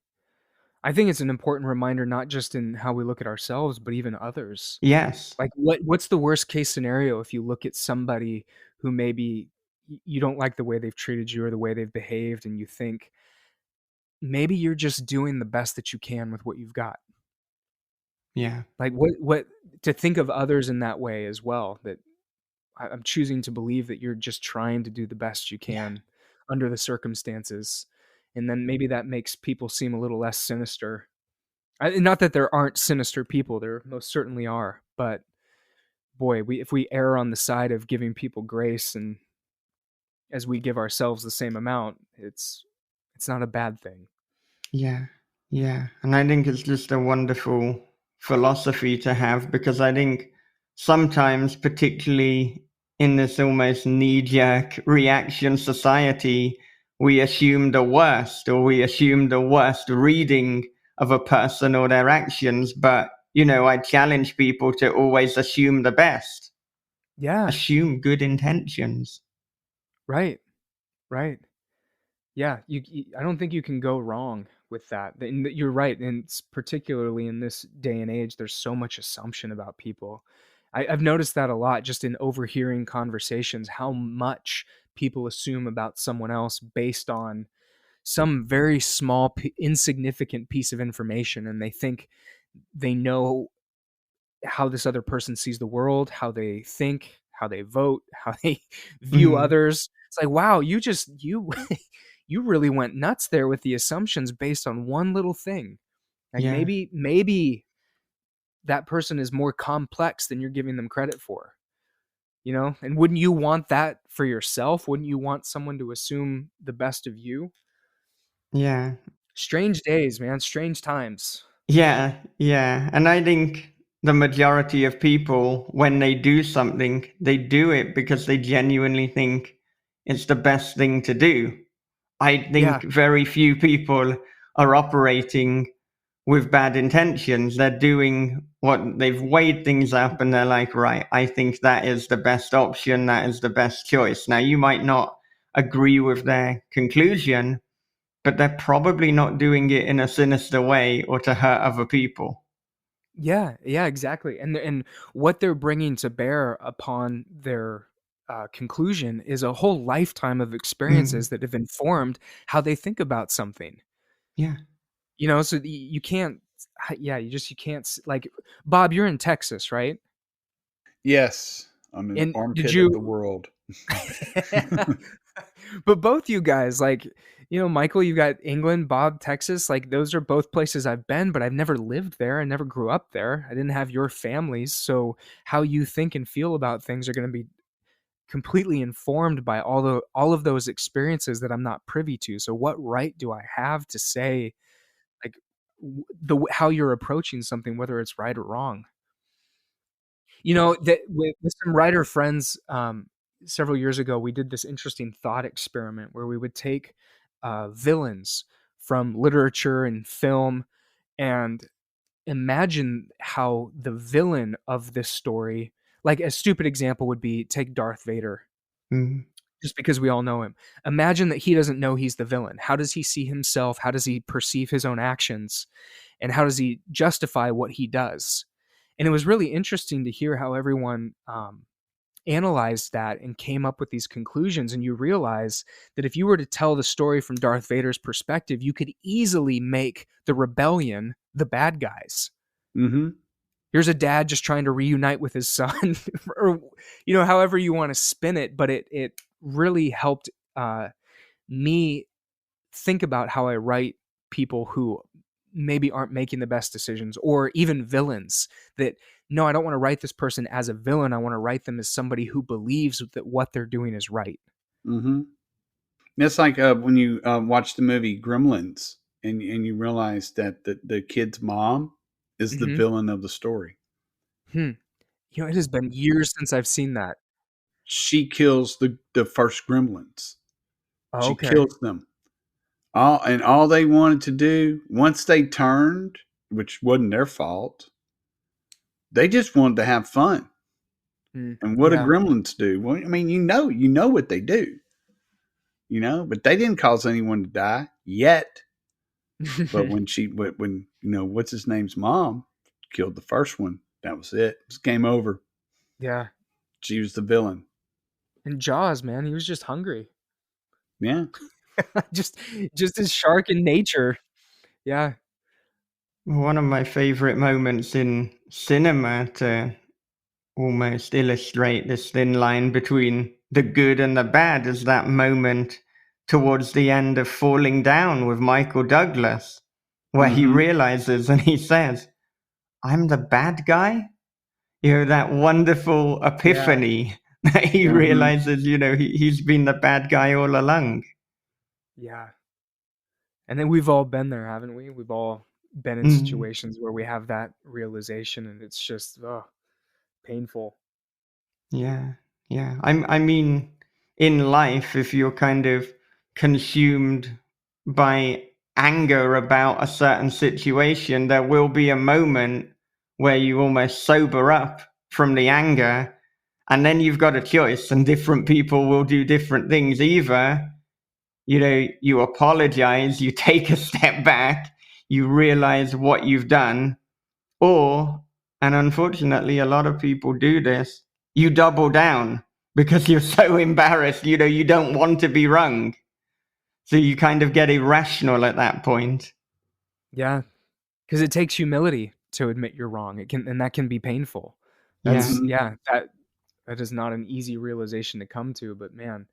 I think it's an important reminder, not just in how we look at ourselves, but even others. Yes. Like, what's the worst case scenario if you look at somebody who maybe you don't like the way they've treated you or the way they've behaved, and you think maybe you're just doing the best that you can with what you've got. Yeah. Like, what to think of others in that way as well, that I'm choosing to believe that you're just trying to do the best you Yeah. can under the circumstances, and then maybe that makes people seem a little less sinister. Not that there aren't sinister people, there most certainly are, but boy, if we err on the side of giving people grace, and as we give ourselves the same amount, it's not a bad thing. Yeah, yeah. And I think it's just a wonderful philosophy to have, because I think sometimes, particularly in this almost knee-jerk reaction society, we assume the worst, or we assume the worst reading of a person or their actions. But, I challenge people to always assume the best, Yeah, assume good intentions. right, right. Yeah, I don't think you can go wrong with that. And you're right, and particularly in this day and age, there's so much assumption about people. I've noticed that a lot just in overhearing conversations, how much people assume about someone else based on some very small, insignificant piece of information, and they think they know how this other person sees the world, how they think, how they vote, how they view Mm, others. It's like, wow, you you really went nuts there with the assumptions based on one little thing. Like, yeah, maybe that person is more complex than you're giving them credit for. And wouldn't you want that for yourself? Wouldn't you want someone to assume the best of you? yeah. Strange days, man, strange times. Yeah, yeah. And I think the majority of people, when they do something, they do it because they genuinely think it's the best thing to do. I Yeah. think very few people are operating with bad intentions. They're doing what they've weighed things up, and they're like, right, I think that is the best option. That is the best choice. Now, you might not agree with their conclusion, but they're probably not doing it in a sinister way or to hurt other people. Yeah, yeah, exactly. And what they're bringing to bear upon their conclusion is a whole lifetime of Mm, experiences that have informed how they think about something. yeah. So you can't, yeah, you can't, like, Bob, you're in Texas, right? Yes, I'm in the And did armpit of the you, world. but both you guys, like, Michael, you got England, Bob, Texas, like, those are both places I've been, but I've never lived there. I never grew up there. I didn't have your families. So how you think and feel about things are going to be completely informed by all of those experiences that I'm not privy to. So what right do I have to say, like, how you're approaching something, whether it's right or wrong? That with some writer friends, several years ago, we did this interesting thought experiment where we would take villains from literature and film and imagine how the villain of this story, like, a stupid example would be, take Darth Vader, Mm, just because we all know him. Imagine that he doesn't know he's the villain. How does he see himself? How does he perceive his own actions? And how does he justify what he does? And it was really interesting to hear how everyone analyzed that and came up with these conclusions. And you realize that if you were to tell the story from Darth Vader's perspective, you could easily make the rebellion the bad guys. Mm-hmm. Here's a dad just trying to reunite with his son, or however you want to spin it. But it really helped me think about how I write people who maybe aren't making the best decisions, or even villains. That, no, I don't want to write this person as a villain. I want to write them as somebody who believes that what they're doing is right. Mm-hmm. It's like when you watch the movie Gremlins, and you realize that the kid's mom is the Hmm. villain of the story. Hmm. It has been years since I've seen that. She kills the first gremlins. Oh, She okay. kills them. All they wanted to do once they turned, which wasn't their fault, they just wanted to have fun. And what do Yeah. gremlins do? Well, I mean, you know what they do, but they didn't cause anyone to die yet. But when what's his name's mom killed the first one, that was it. It was game over. Yeah. She was the villain. And Jaws, man, he was just hungry. Yeah. just his shark in nature. Yeah. One of my favorite moments in cinema to almost illustrate this thin line between the good and the bad is that moment towards the end of Falling Down with Michael Douglas, where he realizes and he says, I'm the bad guy? That wonderful epiphany that he realizes, he's been the bad guy all along. Yeah. And then we've all been there, haven't we? We've all been in situations where we have that realization, and it's just painful. Yeah. I mean, in life, if you're kind of consumed by anger about a certain situation, there will be a moment where you almost sober up from the anger, and then you've got a choice, and different people will do different things. Either, you apologize, you take a step back, you realize what you've done, or, and unfortunately, a lot of people do this, you double down because you're so embarrassed, you don't want to be wrong. So you kind of get irrational at that point. Yeah. Because it takes humility to admit you're wrong. And that can be painful. That's that is not an easy realization to come to, but man,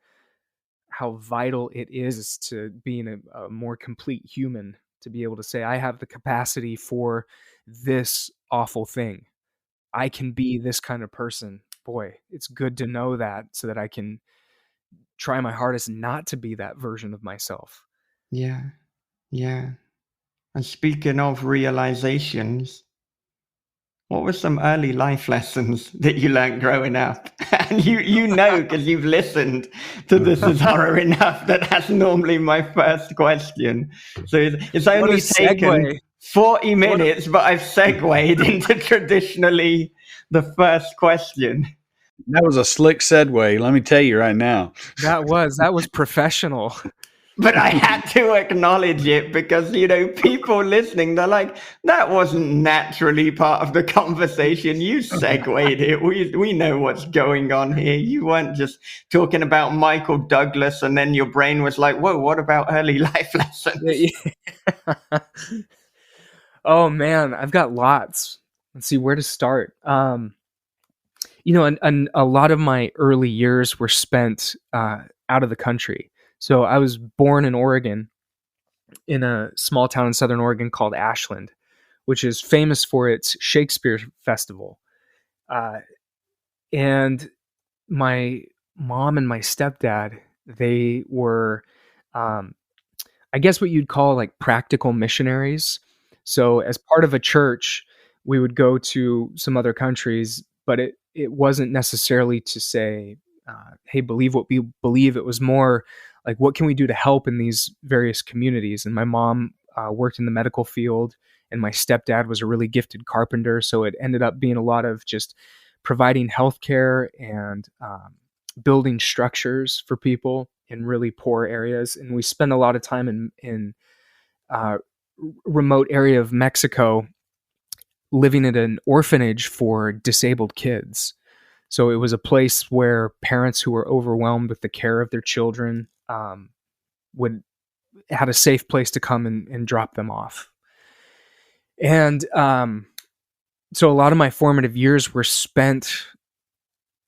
how vital it is to being a more complete human, to be able to say, I have the capacity for this awful thing. I can be this kind of person. Boy, it's good to know that so that I can try my hardest not to be that version of myself. Yeah. And speaking of realizations, what were some early life lessons that you learned growing up? And you know, because you've listened to This Is Horror enough, that's normally my first question. So it's only taken 40 minutes, but I've segued into traditionally the first question. That was a slick segue, let me tell you right now. That was professional. But I had to acknowledge it because, people listening, they're like, that wasn't naturally part of the conversation. You segued it. We know what's going on here. You weren't just talking about Michael Douglas and then your brain was like, whoa, what about early life lessons? Oh, man, I've got lots. Let's see where to start. And a lot of my early years were spent out of the country. So I was born in Oregon, in a small town in Southern Oregon called Ashland, which is famous for its Shakespeare festival. And my mom and my stepdad, they were, I guess what you'd call like practical missionaries. So as part of a church, we would go to some other countries, but it wasn't necessarily to say, hey, believe what we believe. It was more like, what can we do to help in these various communities? And my mom worked in the medical field, and my stepdad was a really gifted carpenter. So it ended up being a lot of just providing healthcare and building structures for people in really poor areas. And we spent a lot of time in remote area of Mexico, living at an orphanage for disabled kids. So it was a place where parents who were overwhelmed with the care of their children had a safe place to come and drop them off. And so a lot of my formative years were spent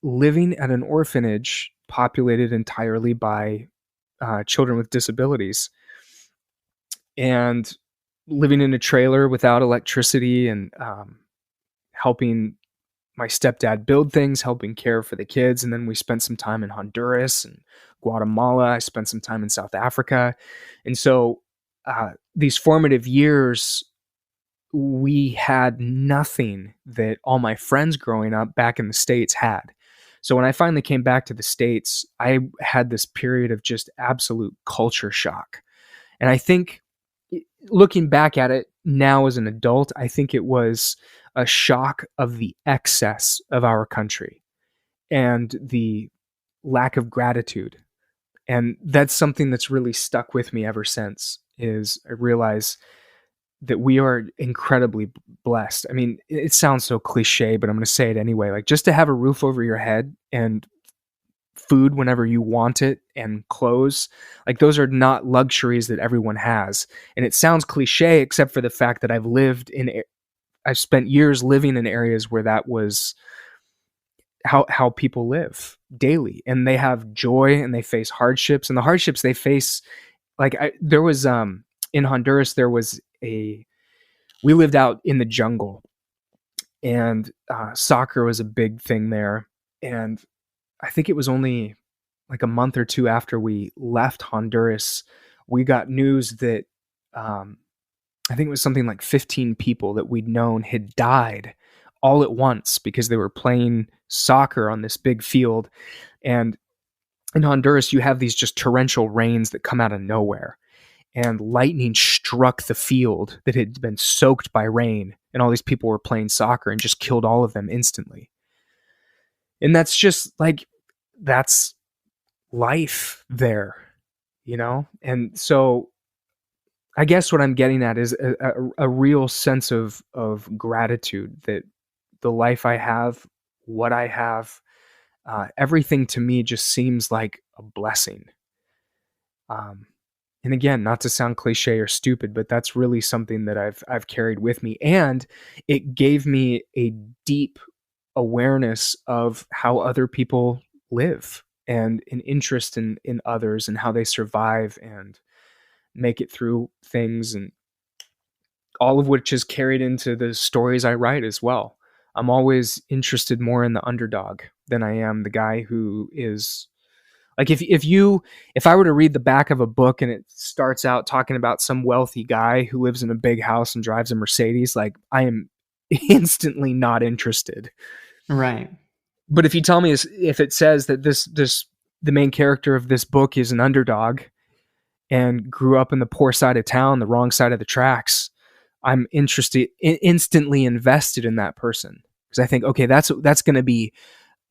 living at an orphanage populated entirely by children with disabilities, and living in a trailer without electricity, and helping my stepdad build things, helping care for the kids. And then we spent some time in Honduras and Guatemala. I spent some time in South Africa. And so these formative years, we had nothing that all my friends growing up back in the States had. So when I finally came back to the States, I had this period of just absolute culture shock. And I think, looking back at it now as an adult, I think it was a shock of the excess of our country and the lack of gratitude And that's something that's really stuck with me ever since, is I realize that we are incredibly blessed. I mean, it sounds so cliche, but I'm going to say it anyway. Like, just to have a roof over your head and food whenever you want it and clothes, like, those are not luxuries that everyone has. And it sounds cliche, except for the fact that I've spent years living in areas where that was how people live daily, and they have joy and they face hardships, and the hardships they face, like, there was in Honduras, we lived out in the jungle, and soccer was a big thing there. And I think it was only like a month or two after we left Honduras, we got news that I think it was something like 15 people that we'd known had died all at once because they were playing soccer on this big field. And in Honduras, you have these just torrential rains that come out of nowhere. And lightning struck the field that had been soaked by rain, and all these people were playing soccer, and just killed all of them instantly. And that's just like, that's life there, you know? And so I guess what I'm getting at is a real sense of gratitude that the life I have, what I have, everything to me just seems like a blessing. And again, not to sound cliche or stupid, but that's really something that I've carried with me, and it gave me a deep awareness of how other people live, and an interest in others and how they survive and make it through things, and all of which is carried into the stories I write as well. I'm always interested more in the underdog than I am the guy who is like, if I were to read the back of a book and it starts out talking about some wealthy guy who lives in a big house and drives a Mercedes, like, I am instantly not interested. Right. But if you tell me, if it says that the main character of this book is an underdog and grew up in the poor side of town, the wrong side of the tracks, I'm instantly invested in that person, because I think, okay, that's going to be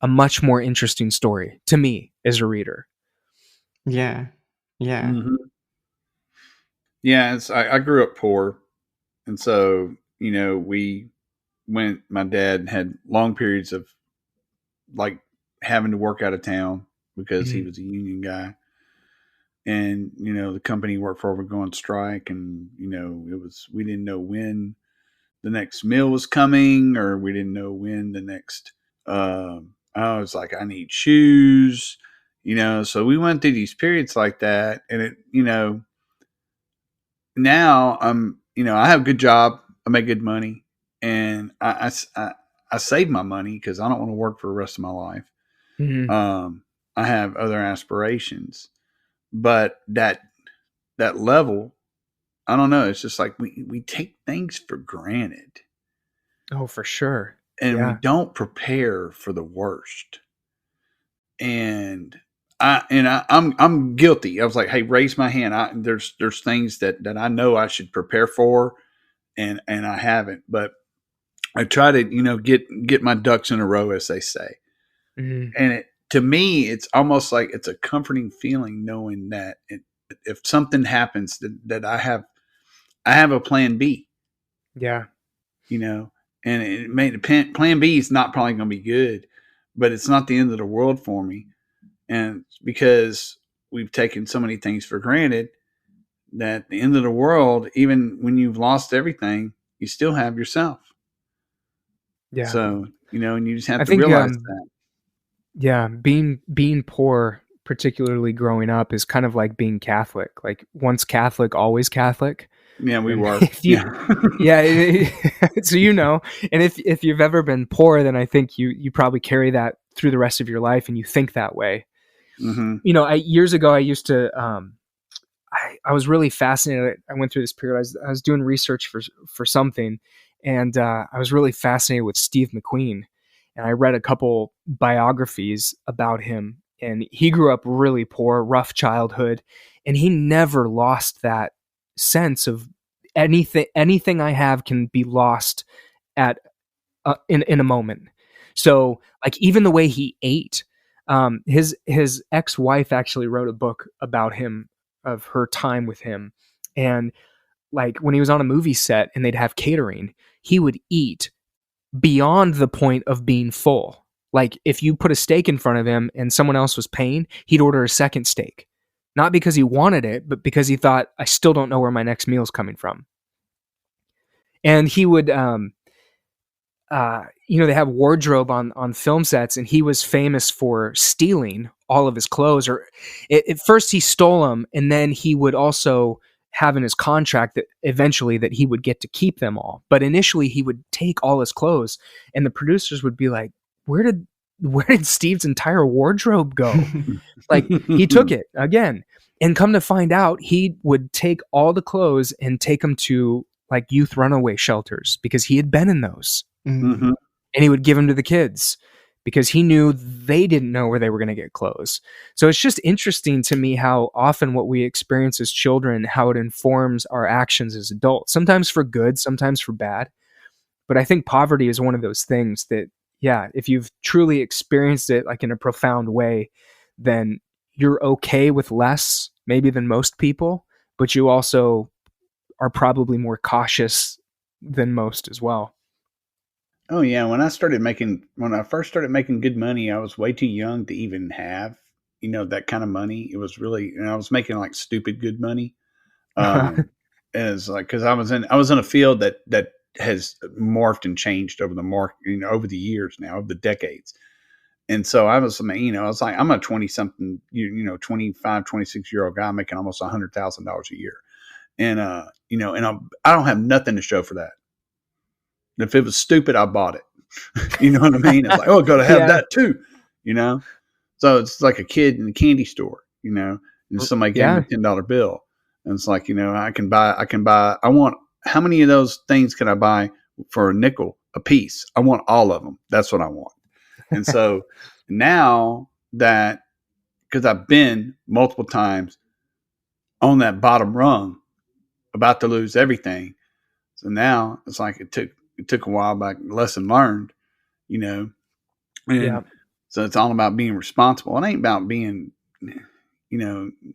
a much more interesting story to me as a reader. Yeah. Yeah. Mm-hmm. Yeah, I grew up poor, and so my dad had long periods of like having to work out of town because he was a union guy, and the company he worked for would go on strike, and we didn't know when the next meal was coming, or we didn't know when the next. I was like, I need shoes, So we went through these periods like that, and it. Now I have a good job, I make good money, and I save my money because I don't want to work for the rest of my life. Mm-hmm. I have other aspirations, but that level, I don't know. It's just like we take things for granted, Oh, for sure. and we Yeah. don't prepare for the worst. And I'm guilty. I was like, hey, raise my hand. There's things that I know I should prepare for, and I haven't. But I try to get my ducks in a row, as they say. Mm-hmm. And to me, it's almost like it's a comforting feeling knowing that if something happens, that I have a plan B. Yeah. And it may depend. Plan B is not probably going to be good, but it's not the end of the world for me. And because we've taken so many things for granted, that the end of the world, even when you've lost everything, you still have yourself. Yeah. So, and you just have I to think, realize that. yeah, being poor, particularly growing up, is kind of like being Catholic. Like, once Catholic, always Catholic. Yeah, we And were. if you, yeah, so and if you've ever been poor, then I think you probably carry that through the rest of your life, and you think that way. Mm-hmm. Years ago, I used to, I was really fascinated. I went through this period. I was doing research for something, and I was really fascinated with Steve McQueen, and I read a couple biographies about him. And he grew up really poor, rough childhood, and he never lost that sense of anything I have can be lost at in a moment. So, like, even the way he ate, His ex-wife actually wrote a book about him, of her time with him. And like when he was on a movie set and they'd have catering, he would eat beyond the point of being full. Like if you put a steak in front of him and someone else was paying, he'd order a second steak. Not because he wanted it, but because he thought, I still don't know where my next meal's coming from. And he would they have wardrobe on film sets, and he was famous for stealing all of his clothes. Or at first he stole them, and then he would also have in his contract that eventually that he would get to keep them all. But initially he would take all his clothes, and the producers would be like, where did Steve's entire wardrobe go? Like, he took it again. And come to find out, he would take all the clothes and take them to like youth runaway shelters because he had been in those. Mm. And he would give them to the kids because he knew they didn't know where they were going to get clothes. So it's just interesting to me how often what we experience as children, how it informs our actions as adults, sometimes for good, sometimes for bad. But I think poverty is one of those things that, yeah, if you've truly experienced it like in a profound way, then you're okay with less maybe than most people, but you also are probably more cautious than most as well. Oh yeah, when I first started making good money, I was way too young to even have, that kind of money. It was really, I was making like stupid good money. As like, cause I was in a field that has morphed and changed over over the years now, over the decades. And so I was like, I'm a 20 something, 25, 26-year-old guy making almost $100,000 a year. And, I don't have nothing to show for that. If it was stupid, I bought it. You know what I mean? It's like, oh, got to have that too, So it's like a kid in a candy store, and somebody gave me a $10 bill. And it's like, how many of those things can I buy for a nickel a piece? I want all of them. That's what I want. And so now that, because I've been multiple times on that bottom rung, about to lose everything. So now it's like it took a while, but lesson learned, and so it's all about being responsible. It ain't about being,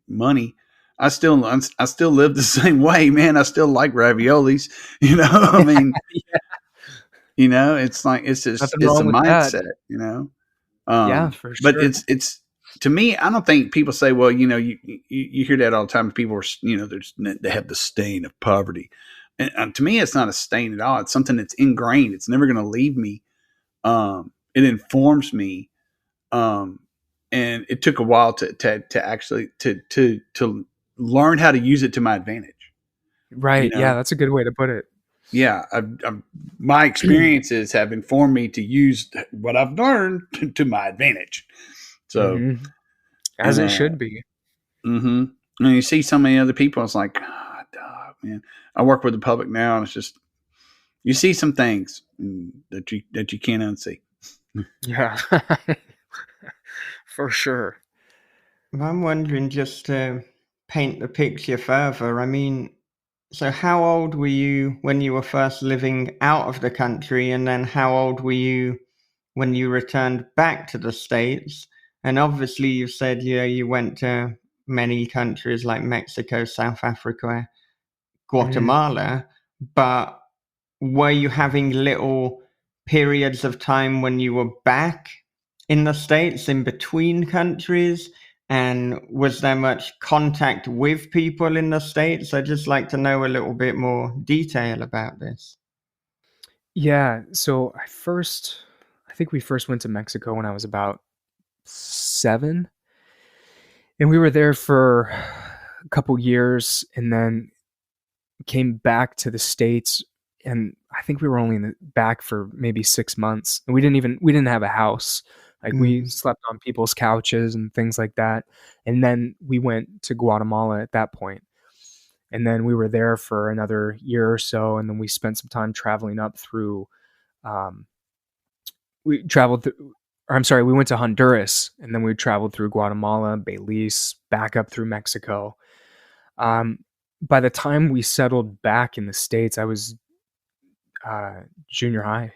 money. I still live the same way, man. I still like raviolis, I mean, it's like, it's just, Nothing it's a wrong with mindset, that. Yeah, for sure. But it's, to me, I don't think people say, well, you hear that all the time. People are, they have the stain of poverty. And to me, it's not a stain at all. It's something that's ingrained. It's never going to leave me. It informs me. And it took a while to actually to learn how to use it to my advantage. Right. Yeah, that's a good way to put it. Yeah, my experiences have informed me to use what I've learned to my advantage. So, as it should be. Mm-hmm. And you see so many other people, it's like, God, man. I work with the public now, and it's just, you see some things that you can't unsee. Yeah, for sure. I'm wondering, just to paint the picture further, I mean, so how old were you when you were first living out of the country, and then how old were you when you returned back to the States? And obviously you said, you went to many countries like Mexico, South Africa, Guatemala, but were you having little periods of time when you were back in the States in between countries? And was there much contact with people in the States? I'd just like to know a little bit more detail about this. Yeah, so I think we first went to Mexico when I was about 7. And we were there for a couple years and then came back to the States. And I think we were only back for maybe 6 months. And we didn't have a house. Like we slept on people's couches and things like that. And then we went to Guatemala at that point. And then we were there for another year or so. And then we spent some time traveling up through, we went to Honduras, and then we traveled through Guatemala, Belize, back up through Mexico. By the time we settled back in the States, I was junior high.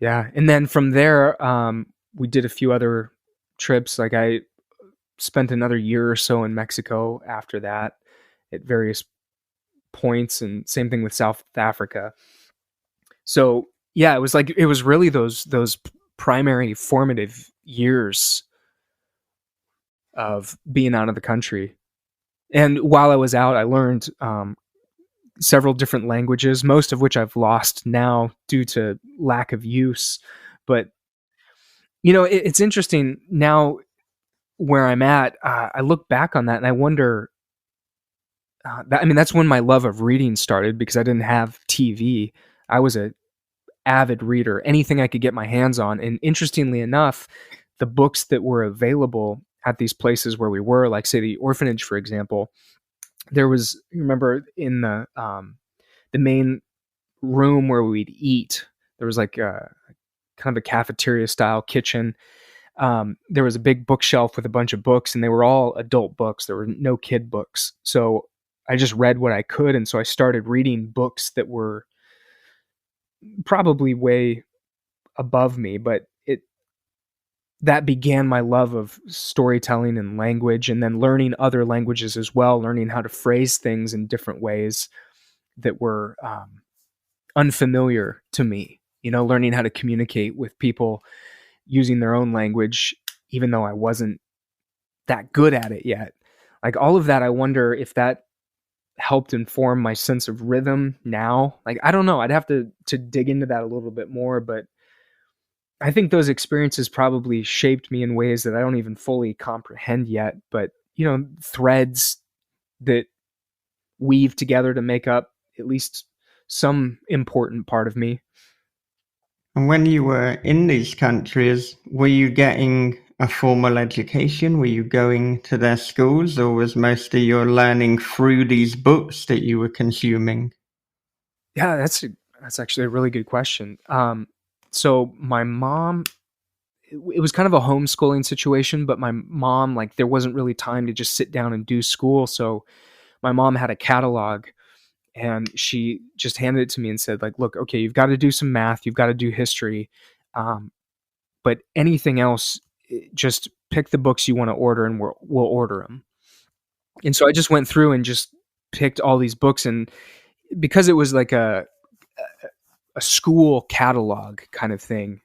Yeah. And then from there, we did a few other trips. Like I spent another year or so in Mexico after that at various points, and same thing with South Africa. So yeah, it was really those primary formative years of being out of the country. And while I was out, I learned several different languages, most of which I've lost now due to lack of use. But it's interesting now where I'm at. I look back on that and I wonder. That's when my love of reading started, because I didn't have TV. I was a avid reader, anything I could get my hands on. And interestingly enough, the books that were available at these places where we were, like say the orphanage, for example, there was, remember in the main room where we'd eat, there was like a kind of a cafeteria style kitchen. There was a big bookshelf with a bunch of books, and they were all adult books. There were no kid books. So I just read what I could. And so I started reading books that were probably way above me, but that began my love of storytelling and language, and then learning other languages as well, learning how to phrase things in different ways that were unfamiliar to me, learning how to communicate with people using their own language, even though I wasn't that good at it yet. Like all of that, I wonder if that helped inform my sense of rhythm now. Like, I don't know. I'd have to dig into that a little bit more, but I think those experiences probably shaped me in ways that I don't even fully comprehend yet. But, threads that weave together to make up at least some important part of me. And when you were in these countries, were you getting a formal education? Were you going to their schools, or was most of your learning through these books that you were consuming? Yeah, that's actually a really good question. So my mom, it was kind of a homeschooling situation, but my mom, like, there wasn't really time to just sit down and do school. So my mom had a catalog, and she just handed it to me and said, like, look, okay, you've got to do some math, you've got to do history, but anything else, just pick the books you want to order, and we'll order them. And so I just went through and just picked all these books, and because it was like a school catalog kind of thing,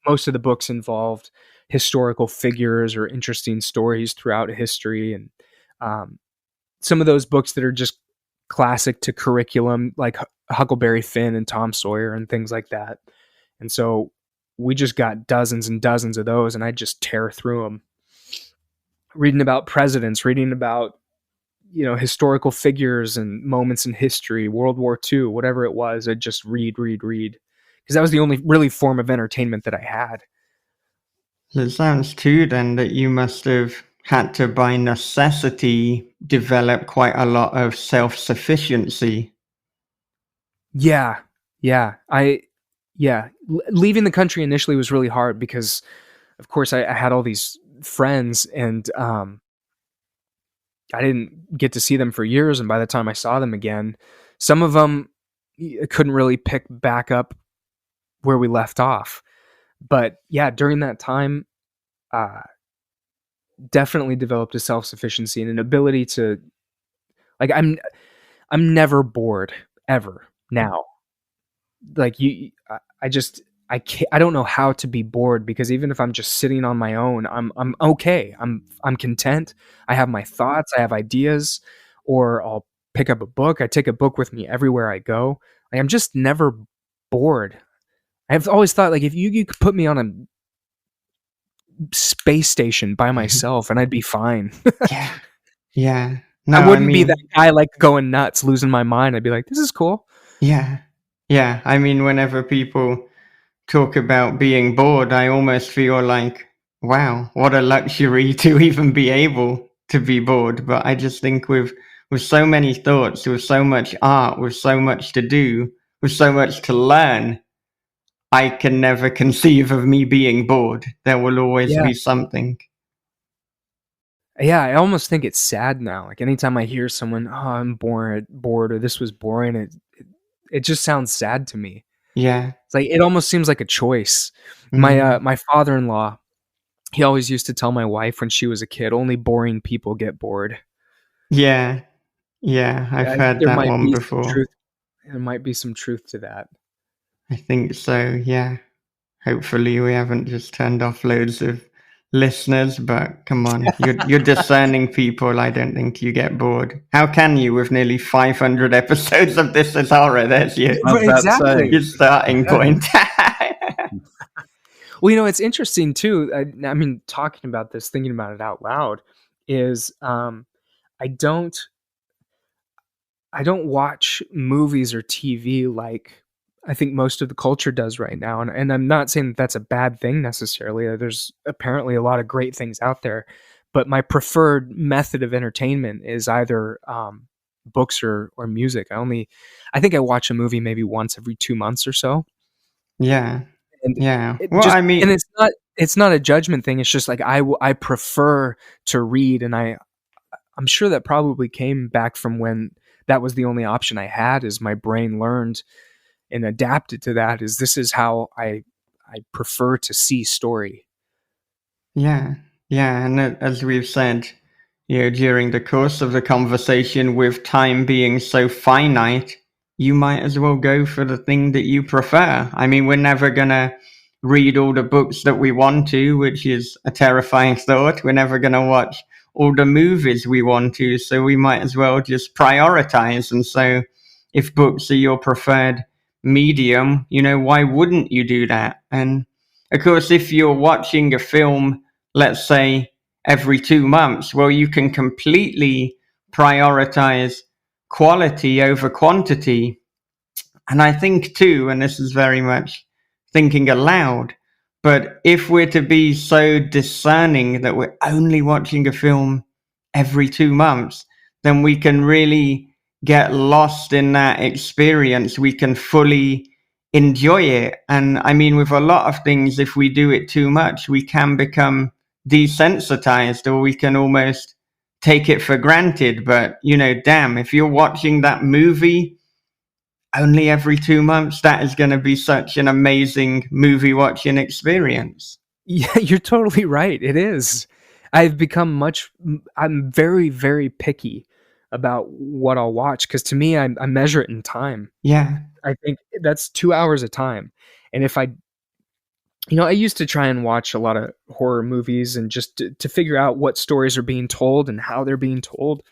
most of the books involved historical figures or interesting stories throughout history, and some of those books that are just classic to curriculum, like Huckleberry Finn and Tom Sawyer and things like that. And so we just got dozens and dozens of those, and I just tear through them, reading about presidents, reading about historical figures and moments in history, World War II, whatever it was. I'd just read, because that was the only really form of entertainment that I had. It sounds too then that you must have had to, by necessity, develop quite a lot of self-sufficiency. Yeah. Leaving the country initially was really hard because, of course, I had all these friends, and I didn't get to see them for years. And by the time I saw them again, some of them couldn't really pick back up where we left off. But yeah, during that time, definitely developed a self-sufficiency and an ability to, like, I'm never bored ever now. Like I can't, I don't know how to be bored, because even if I'm just sitting on my own, I'm okay. I'm content. I have my thoughts, I have ideas, or I'll pick up a book. I take a book with me everywhere I go. Like, I'm just never bored. I've always thought, like, if you could put me on a space station by myself and I'd be fine. Yeah. No, I wouldn't be that guy, like, going nuts, losing my mind. I'd be like, this is cool. Yeah. I mean, whenever people talk about being bored, I almost feel like, wow, what a luxury to even be able to be bored. But I just think with so many thoughts, with so much art, with so much to do, with so much to learn, I can never conceive of me being bored. There will always be something. Yeah, I almost think it's sad now. Like, anytime I hear someone, "Oh, I'm bored," or "This was boring," it just sounds sad to me. Yeah. It's like, it almost seems like a choice. My father-in-law, he always used to tell my wife when she was a kid, only boring people get bored. Yeah. Yeah, I've heard There that might one be some before. truth. There might be some truth to that. I think so, yeah. Hopefully we haven't just turned off loads of listeners, but come on, you're discerning people. I don't think you get bored. How can you with nearly 500 episodes of This Is Horror? There's I was about to say. your starting point. Well, it's interesting too. I mean, talking about this, thinking about it out loud, is I don't watch movies or TV like I think most of the culture does right now. And I'm not saying that that's a bad thing necessarily. There's apparently a lot of great things out there, but my preferred method of entertainment is either books or music. I think I watch a movie maybe once every 2 months or so. Yeah. And Yeah. it Well, just, I mean, and it's not a judgment thing. It's just like I prefer to read, and I'm sure that probably came back from when that was the only option I had. Is my brain learned and adapted to that. This is how I prefer to see story. yeah. Yeah. And as we've said, during the course of the conversation, with time being so finite, you might as well go for the thing that you prefer. I mean, we're never going to read all the books that we want to, which is a terrifying thought. We're never going to watch all the movies we want to, so we might as well just prioritize. And so if books are your preferred medium, why wouldn't you do that? And of course, if you're watching a film, let's say every 2 months, well, you can completely prioritize quality over quantity. And I think too, and this is very much thinking aloud, but if we're to be so discerning that we're only watching a film every 2 months, then we can really get lost in that experience. We can fully enjoy it. And I mean, with a lot of things, if we do it too much, we can become desensitized, or we can almost take it for granted. But, damn, if you're watching that movie only every 2 months, that is going to be such an amazing movie watching experience. Yeah, you're totally right. It is. I'm very, very picky about what I'll watch, because to me, I measure it in time. Yeah. I think that's 2 hours of time. And if I used to try and watch a lot of horror movies and just to figure out what stories are being told and how they're being told.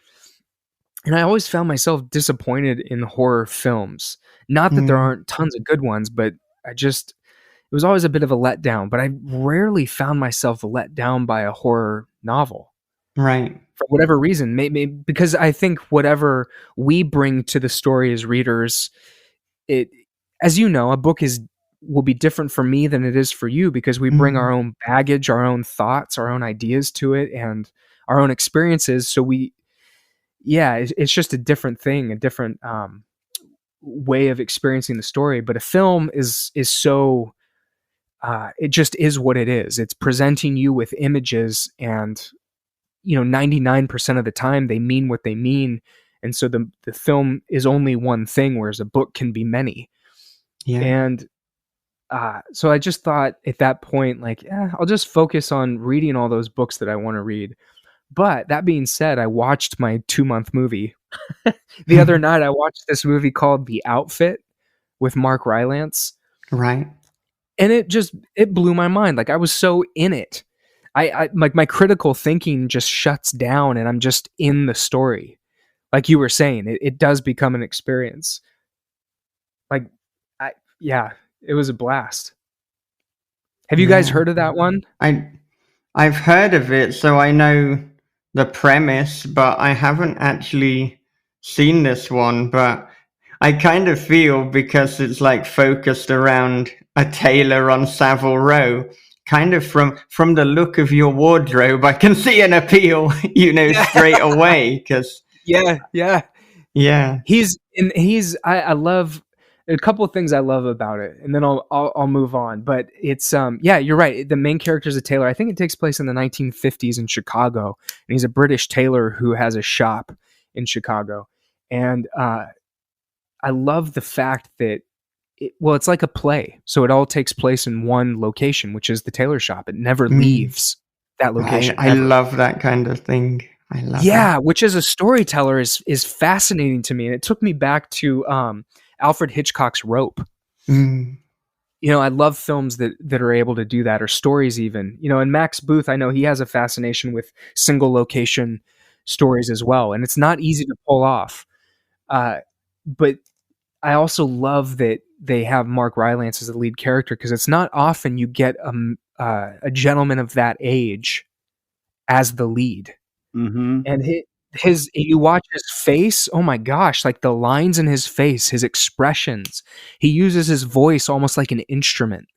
And I always found myself disappointed in horror films. Not that there aren't tons of good ones, but it was always a bit of a letdown. But I rarely found myself let down by a horror novel. Right. For whatever reason, maybe because I think whatever we bring to the story as readers, as you know, a book will be different for me than it is for you, because we bring our own baggage, our own thoughts, our own ideas to it, and our own experiences. So it's just a different thing, a different way of experiencing the story. But a film is so it just is what it is. It's presenting you with images, and 99% of the time they mean what they mean, and so the film is only one thing, whereas a book can be many. Yeah. And so I just thought at that point, like, I'll just focus on reading all those books that I want to read. But that being said, I watched my 2-month movie. The other night, I watched this movie called The Outfit with Mark Rylance. Right. And it blew my mind. Like, I was so in it. I like, my critical thinking just shuts down, and I'm just in the story. Like you were saying, it does become an experience. Like, it was a blast. Have you guys heard of that one? I've heard of it, so I know the premise, but I haven't actually seen this one. But I kind of feel, because it's like focused around a tailor on Savile Row, kind of from the look of your wardrobe, I can see an appeal, straight away. Because yeah. I love a couple of things I love about it, and then I'll move on. But it's you're right. The main character is a tailor. I think it takes place in the 1950s in Chicago, and he's a British tailor who has a shop in Chicago. And I love the fact that it's like a play, so it all takes place in one location, which is the tailor shop. It never leaves. that location I ever. love that kind of thing. I love Yeah, it. which as a storyteller is fascinating to me, and it took me back to Alfred Hitchcock's Rope. Mm, I love films that are able to do that, or stories even. And Max Booth, I know he has a fascination with single location stories as well, and it's not easy to pull off. But I also love that they have Mark Rylance as the lead character, because it's not often you get a gentleman of that age as the lead. Mm-hmm. And his you watch his face, oh my gosh, like the lines in his face, his expressions. He uses his voice almost like an instrument.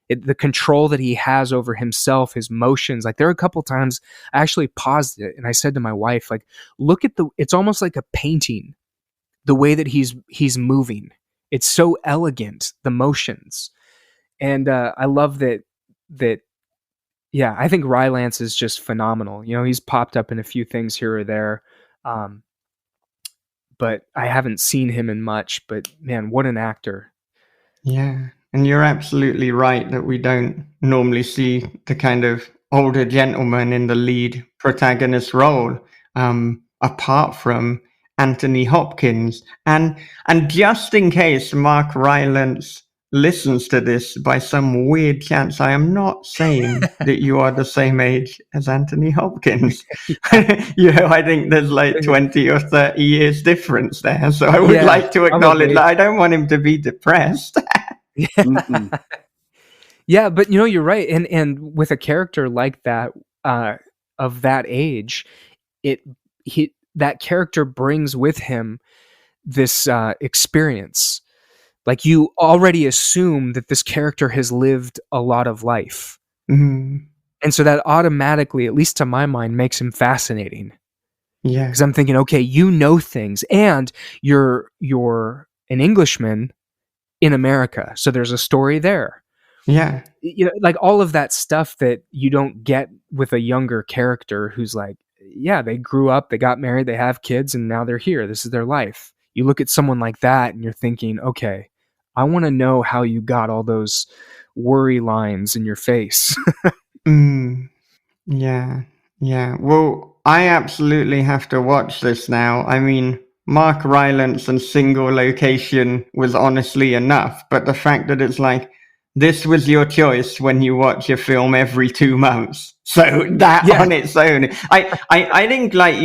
The control that he has over himself, his motions. Like there are a couple times I actually paused it and I said to my wife, like, look at it's almost like a painting, the way that he's moving. It's so elegant, the motions. And I love that yeah, I think Rylance is just phenomenal. He's popped up in a few things here or there, um, but I haven't seen him in much. But man, what an actor! yeah. And you're absolutely right that we don't normally see the kind of older gentleman in the lead protagonist role, apart from Anthony Hopkins. And just in case Mark Rylance listens to this, by some weird chance, I am not saying that you are the same age as Anthony Hopkins. I think there's like 20 or 30 years difference there. So I would Yeah, like to acknowledge probably. that I don't want him to be depressed. Yeah, but you're right, and with a character like that, of that age, that character brings with him this experience. Like you already assume that this character has lived a lot of life. Mm, And so that automatically, at least to my mind, makes him fascinating. yeah, Because I'm thinking, okay, things, and you're an Englishman in America, so there's a story there. yeah, Like all of that stuff that you don't get with a younger character who's like, yeah, they grew up, they got married, they have kids, and now they're here. This is their life. You look at someone like that and you're thinking, okay, I want to know how you got all those worry lines in your face. mm, yeah, yeah. Well, I absolutely have to watch this now. I mean, Mark Rylance and single location was honestly enough, but the fact that it's like, this was your choice when you watch a film every 2 months. So that Yeah. on its own, I think, like,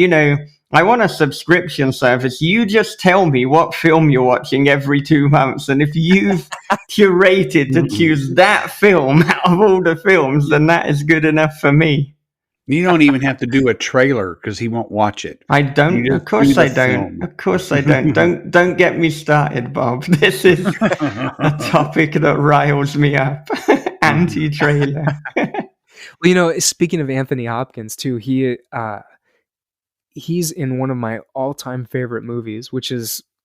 I want a subscription service. You just tell me what film you're watching every 2 months. And if you've curated to choose that film out of all the films, then that is good enough for me. You don't even have to do a trailer because he won't watch it. I You don't. just Of course do I the don't. film. Of course I don't. Don't get me started, Bob. This is a topic that riles me up. Anti-trailer. Well, speaking of Anthony Hopkins too, he's in one of my all-time favorite movies, which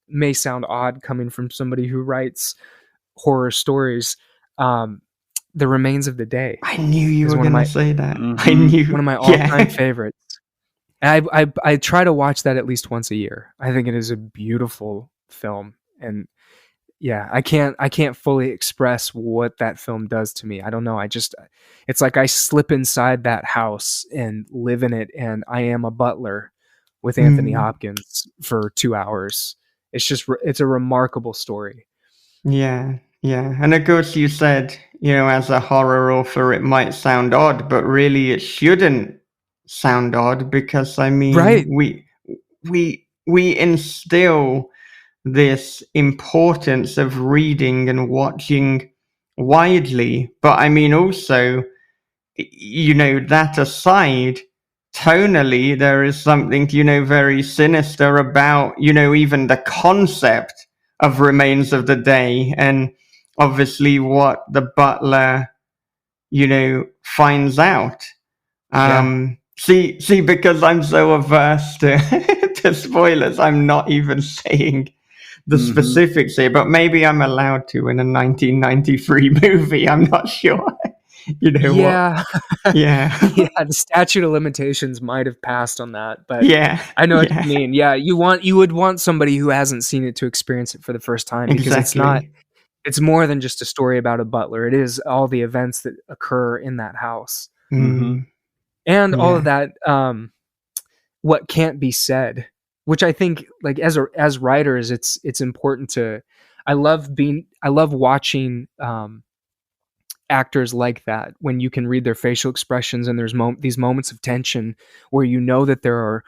may sound odd coming from somebody who writes horror stories. The Remains of the Day. I knew you were going to say that. Mhm. I knew. One of my all-time favorites. And I try to watch that at least once a year. I think it is a beautiful film, and yeah, I can't fully express what that film does to me. I don't know. It's like I slip inside that house and live in it, and I am a butler with Anthony Hopkins for 2 hours. It's a remarkable story. Yeah, yeah. And of course you said, as a horror author, it might sound odd, but really it shouldn't sound odd, because I mean, Right. we instill this importance of reading and watching widely. But I mean, also, that aside, tonally, there is something, very sinister about, even the concept of Remains of the Day, and obviously what the butler, finds out. See, because I'm so averse to, to spoilers, I'm not even saying the specifics here, but maybe I'm allowed to in a 1993 movie. I'm not sure. Yeah. What? Yeah. Yeah, the statute of limitations might have passed on that, but Yeah. I know what you mean. Yeah, you would want somebody who hasn't seen it to experience it for the first time, because it's more than just a story about a butler. It is all the events that occur in that house. Mm. and all of Yeah. that, what can't be said, which I think, like, as writers, it's important to. I love watching actors like that, when you can read their facial expressions, and there's these moments of tension where you know that there are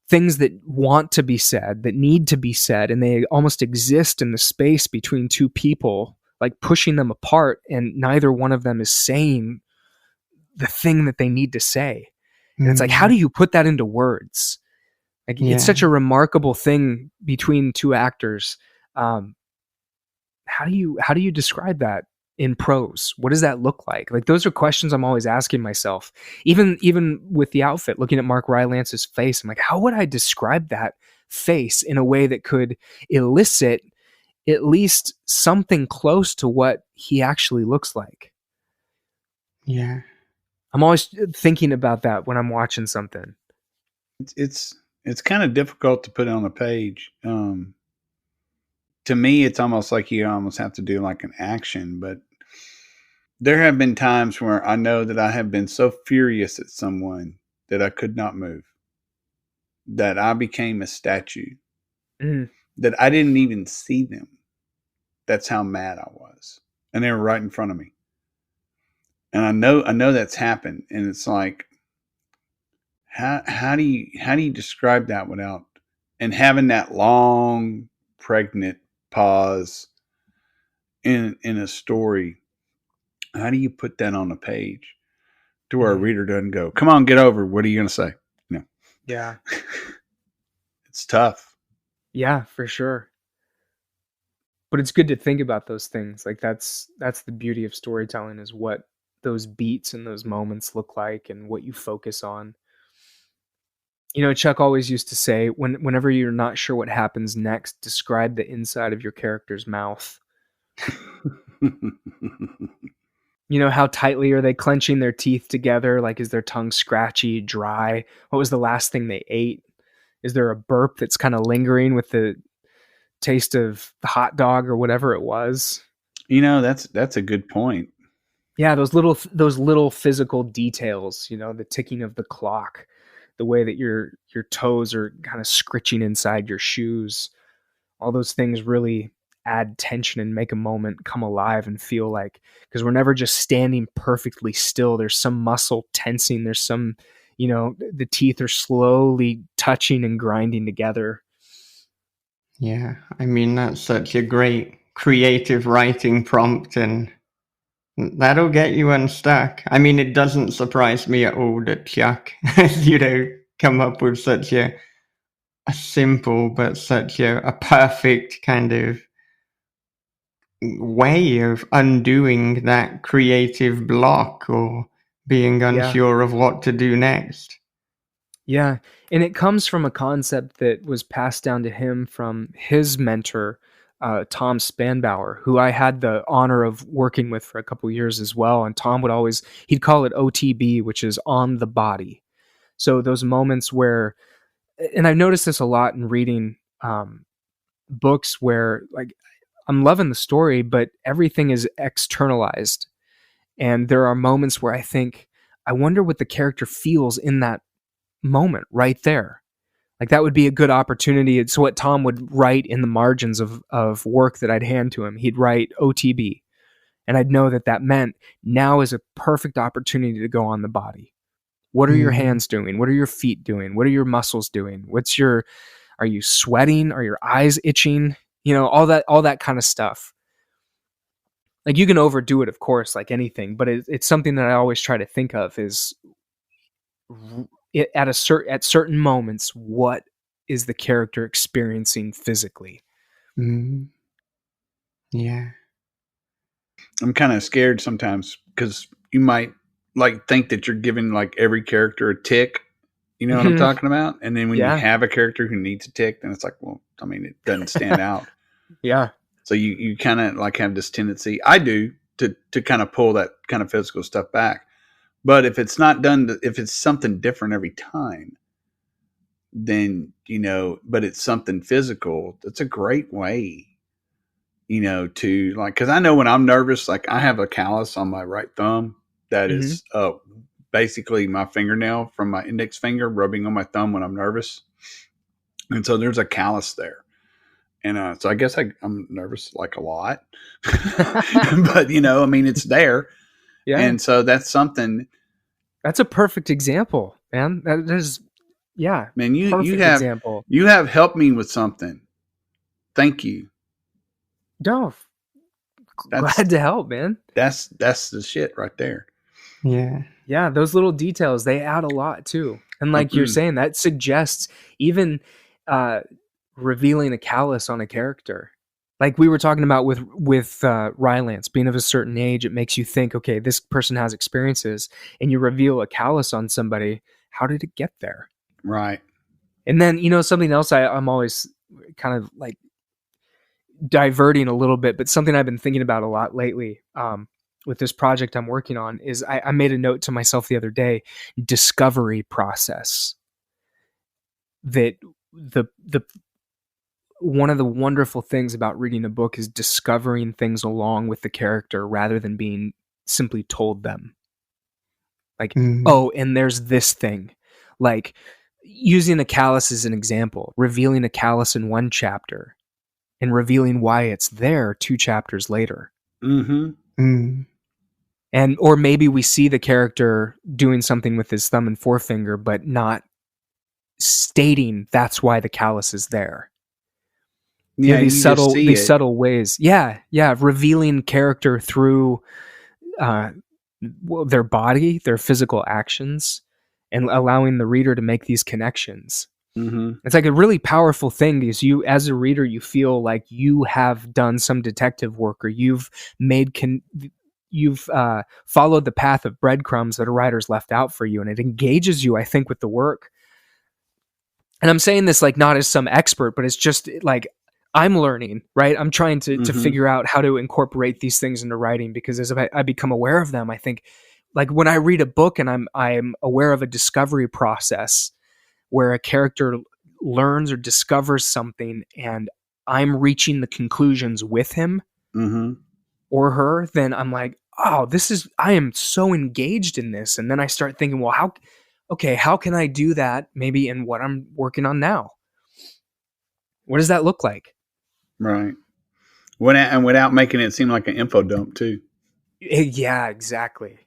things that want to be said, that need to be said, and they almost exist in the space between two people, like pushing them apart, and neither one of them is saying the thing that they need to say. And it's like, how Mm. do you put that into words? Like, it's Yeah. such a remarkable thing between two actors. Um, how do you describe that in prose? What does that look like? Like, those are questions I'm always asking myself. Even with the outfit, looking at Mark Rylance's face, I'm like, how would I describe that face in a way that could elicit at least something close to what he actually looks like? Yeah. I'm always thinking about that when I'm watching something. It's kind of difficult to put on a page. To me, it's almost like you almost have to do like an action. But there have been times where I know that I have been so furious at someone that I could not move, that I became a statue, Mm, that I didn't even see them. That's how mad I was, and they were right in front of me. And I know that's happened, and it's like, how do you describe that without, and having that long pregnant pause in a story? How do you put that on a page to where a reader doesn't go, come on, get over, what are you going to say? No. yeah. It's tough. Yeah, for sure. But it's good to think about those things. Like, that's the beauty of storytelling, is what those beats and those moments look like, and what you focus on. You know, Chuck always used to say, whenever you're not sure what happens next, describe the inside of your character's mouth. You know, how tightly are they clenching their teeth together? Like, is their tongue scratchy, dry? What was the last thing they ate? Is there a burp that's kind of lingering with the taste of the hot dog or whatever it was? That's a good point. Yeah, those little physical details, the ticking of the clock, the way that your toes are kind of scritching inside your shoes. All those things really add tension and make a moment come alive and feel like, because we're never just standing perfectly still. There's some muscle tensing. There's some, the teeth are slowly touching and grinding together. Yeah. I mean, that's such a great creative writing prompt, and that'll get you unstuck. I mean, it doesn't surprise me at all that Chuck has, come up with such a simple but such a perfect kind of way of undoing that creative block or being Yeah. unsure of what to do next. Yeah, and it comes from a concept that was passed down to him from his mentor, Tom Spanbauer, who I had the honor of working with for a couple years as well. And Tom he'd call it OTB, which is on the body. So those moments where, and I've noticed this a lot in reading books where, like, I'm loving the story, but everything is externalized. And there are moments where I think, I wonder what the character feels in that moment right there. Like, that would be a good opportunity. It's what Tom would write in the margins of work that I'd hand to him. He'd write OTB, and I'd know that meant now is a perfect opportunity to go on the body. What are your hands doing? What are your feet doing? What are your muscles doing? Are you sweating? Are your eyes itching? All that kind of stuff. Like, you can overdo it, of course, like anything, but it's something that I always try to think of is, at certain moments, what is the character experiencing physically? Yeah. I'm kind of scared sometimes because you might like think that you're giving like every character a tick. You know what I'm talking about? And then when you Yeah. have a character who needs a tick, then it's like, well, I mean, it doesn't stand out. Yeah. So you kind of like have this tendency, I do, to kind of pull that kind of physical stuff back. But if it's not done, if it's something different every time, then, but it's something physical, that's a great way, to, like, because I know when I'm nervous, like I have a callus on my right thumb that is basically my fingernail from my index finger rubbing on my thumb when I'm nervous. And so there's a callus there. And so I guess I'm nervous like a lot. But, I mean, it's there. Yeah. And so that's something. That's a perfect example, man. That is, yeah. Man, you perfect have example. You have helped me with something. Thank you. No, glad to help, man. That's the shit right there. Yeah. Yeah, those little details, they add a lot too. And like you're saying, that suggests even revealing a callus on a character. Like we were talking about with Rylance being of a certain age, it makes you think, okay, this person has experiences, and you reveal a callus on somebody. How did it get there? Right. And then, something else I'm always kind of like diverting a little bit, but something I've been thinking about a lot lately with this project I'm working on is I made a note to myself the other day, discovery process. That the one of the wonderful things about reading a book is discovering things along with the character rather than being simply told them. Like, oh, and there's this thing. Like using a callus as an example, revealing a callus in one chapter and revealing why it's there 2 chapters later. Mm-hmm. And or maybe we see the character doing something with his thumb and forefinger, but not stating that's why the callus is there. Yeah, these subtle ways. Yeah, revealing character through their body, their physical actions, and allowing the reader to make these connections. Mm-hmm. It's like a really powerful thing because you, as a reader, you feel like you have done some detective work, or you've followed the path of breadcrumbs that a writer's left out for you, and it engages you, I think, with the work. And I'm saying this like not as some expert, but it's just like I'm learning, right? I'm trying to figure out how to incorporate these things into writing, because as I become aware of them, I think like when I read a book and I'm aware of a discovery process where a character learns or discovers something and I'm reaching the conclusions with him or her, then I'm like, oh, I am so engaged in this. And then I start thinking, well, how can I do that maybe in what I'm working on now? What does that look like? Right. Without making it seem like an info dump too. Yeah, exactly.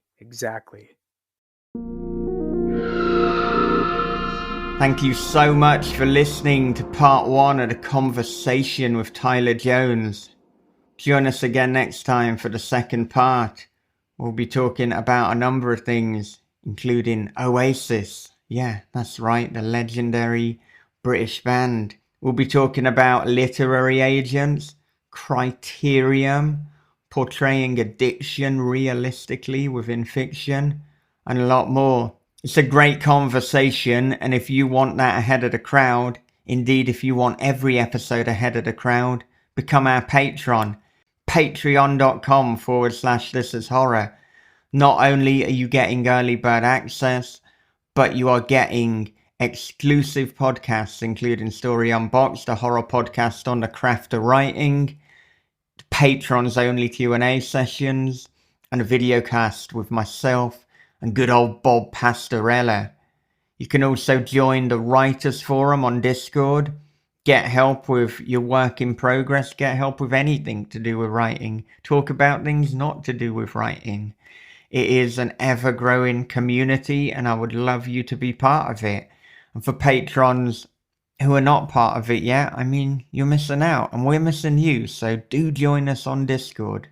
Thank you so much for listening to part 1 of the conversation with Tyler Jones. Join us again next time for the second part. We'll be talking about a number of things, including Oasis. Yeah, that's right, the legendary British band. We'll be talking about literary agents, criterion, portraying addiction realistically within fiction, and a lot more. It's a great conversation, and if you want that ahead of the crowd, indeed if you want every episode ahead of the crowd, become our patron. Patreon.com/thisishorror. Not only are you getting early bird access, but you are getting exclusive podcasts, including Story Unboxed, a horror podcast on the craft of writing, patrons only Q&A sessions, and a video cast with myself and good old Bob Pastorella. You can also join the Writers Forum on Discord, get help with your work in progress, get help with anything to do with writing, talk about things not to do with writing. It is an ever-growing community, and I would love you to be part of it. And for patrons who are not part of it yet, I mean, you're missing out, and we're missing you, so do join us on Discord.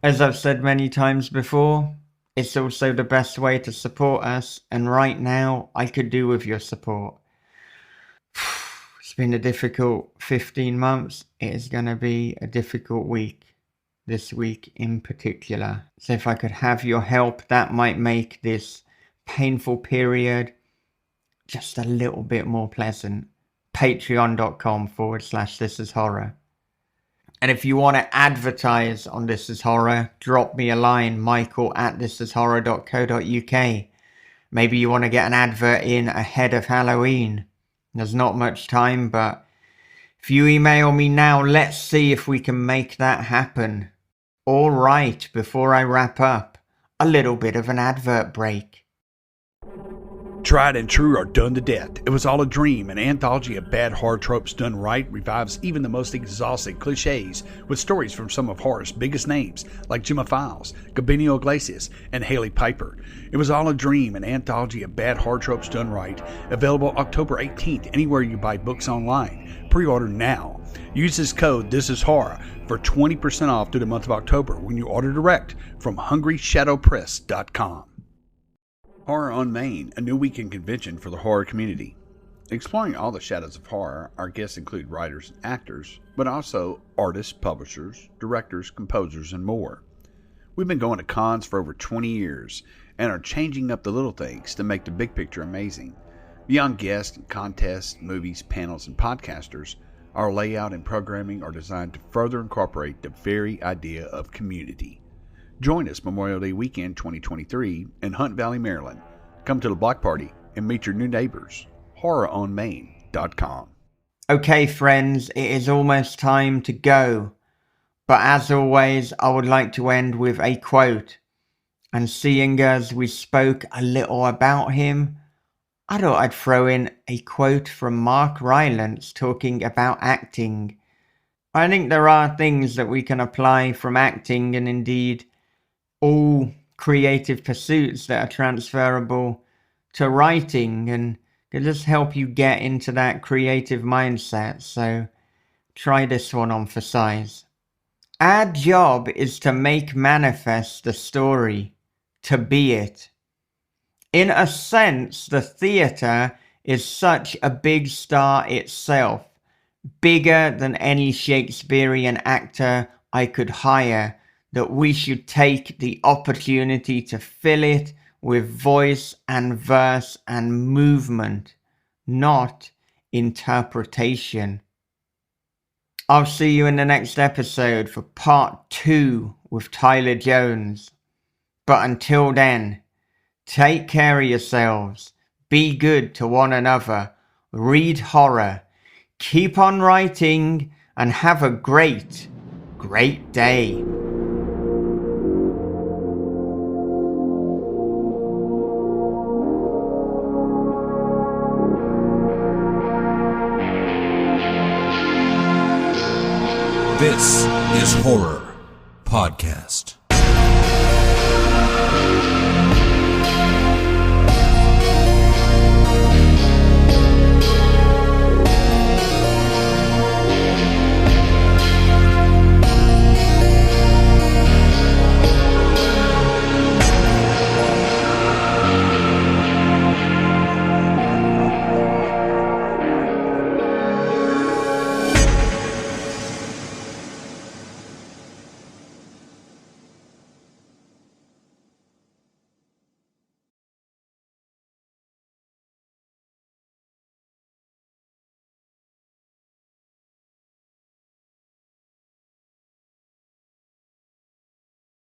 As I've said many times before, it's also the best way to support us, and right now, I could do with your support. It's been a difficult 15 months. It is going to be a difficult week. This week in particular. So if I could have your help, that might make this painful period just a little bit more pleasant. Patreon.com/thisishorror. And if you want to advertise on This Is Horror, drop me a line, michael@thisishorror.co.uk. Maybe you want to get an advert in ahead of Halloween. There's not much time, but if you email me now, let's see if we can make that happen. All right, before I wrap up, a little bit of an advert break. Tried and true or done to death. It was all a dream. An anthology of bad horror tropes done right revives even the most exhausted cliches with stories from some of horror's biggest names like Gemma Files, Gabino Iglesias, and Haley Piper. It was all a dream. An anthology of bad horror tropes done right. Available October 18th anywhere you buy books online. Pre-order now. Use this code ThisIsHorror for 20% off through the month of October when you order direct from HungryShadowPress.com. Horror on Main, a new weekend convention for the horror community. Exploring all the shadows of horror, our guests include writers and actors, but also artists, publishers, directors, composers, and more. We've been going to cons for over 20 years and are changing up the little things to make the big picture amazing. Beyond guests, contests, movies, panels, and podcasters, our layout and programming are designed to further incorporate the very idea of community. Join us Memorial Day weekend 2023 in Hunt Valley, Maryland. Come to the block party and meet your new neighbors. HorrorOnMain.com. Okay, friends, it is almost time to go. But as always, I would like to end with a quote. And seeing as we spoke a little about him, I thought I'd throw in a quote from Mark Rylance talking about acting. I think there are things that we can apply from acting and indeed all creative pursuits that are transferable to writing and can just help you get into that creative mindset. So try this one on for size. Our job is to make manifest the story, to be it. In a sense, the theatre is such a big star itself, bigger than any Shakespearean actor I could hire, that we should take the opportunity to fill it with voice and verse and movement, not interpretation. I'll see you in the next episode for part 2 with Tyler Jones. But until then, take care of yourselves, be good to one another, read horror, keep on writing, and have a great, great day. This is Horror Podcast.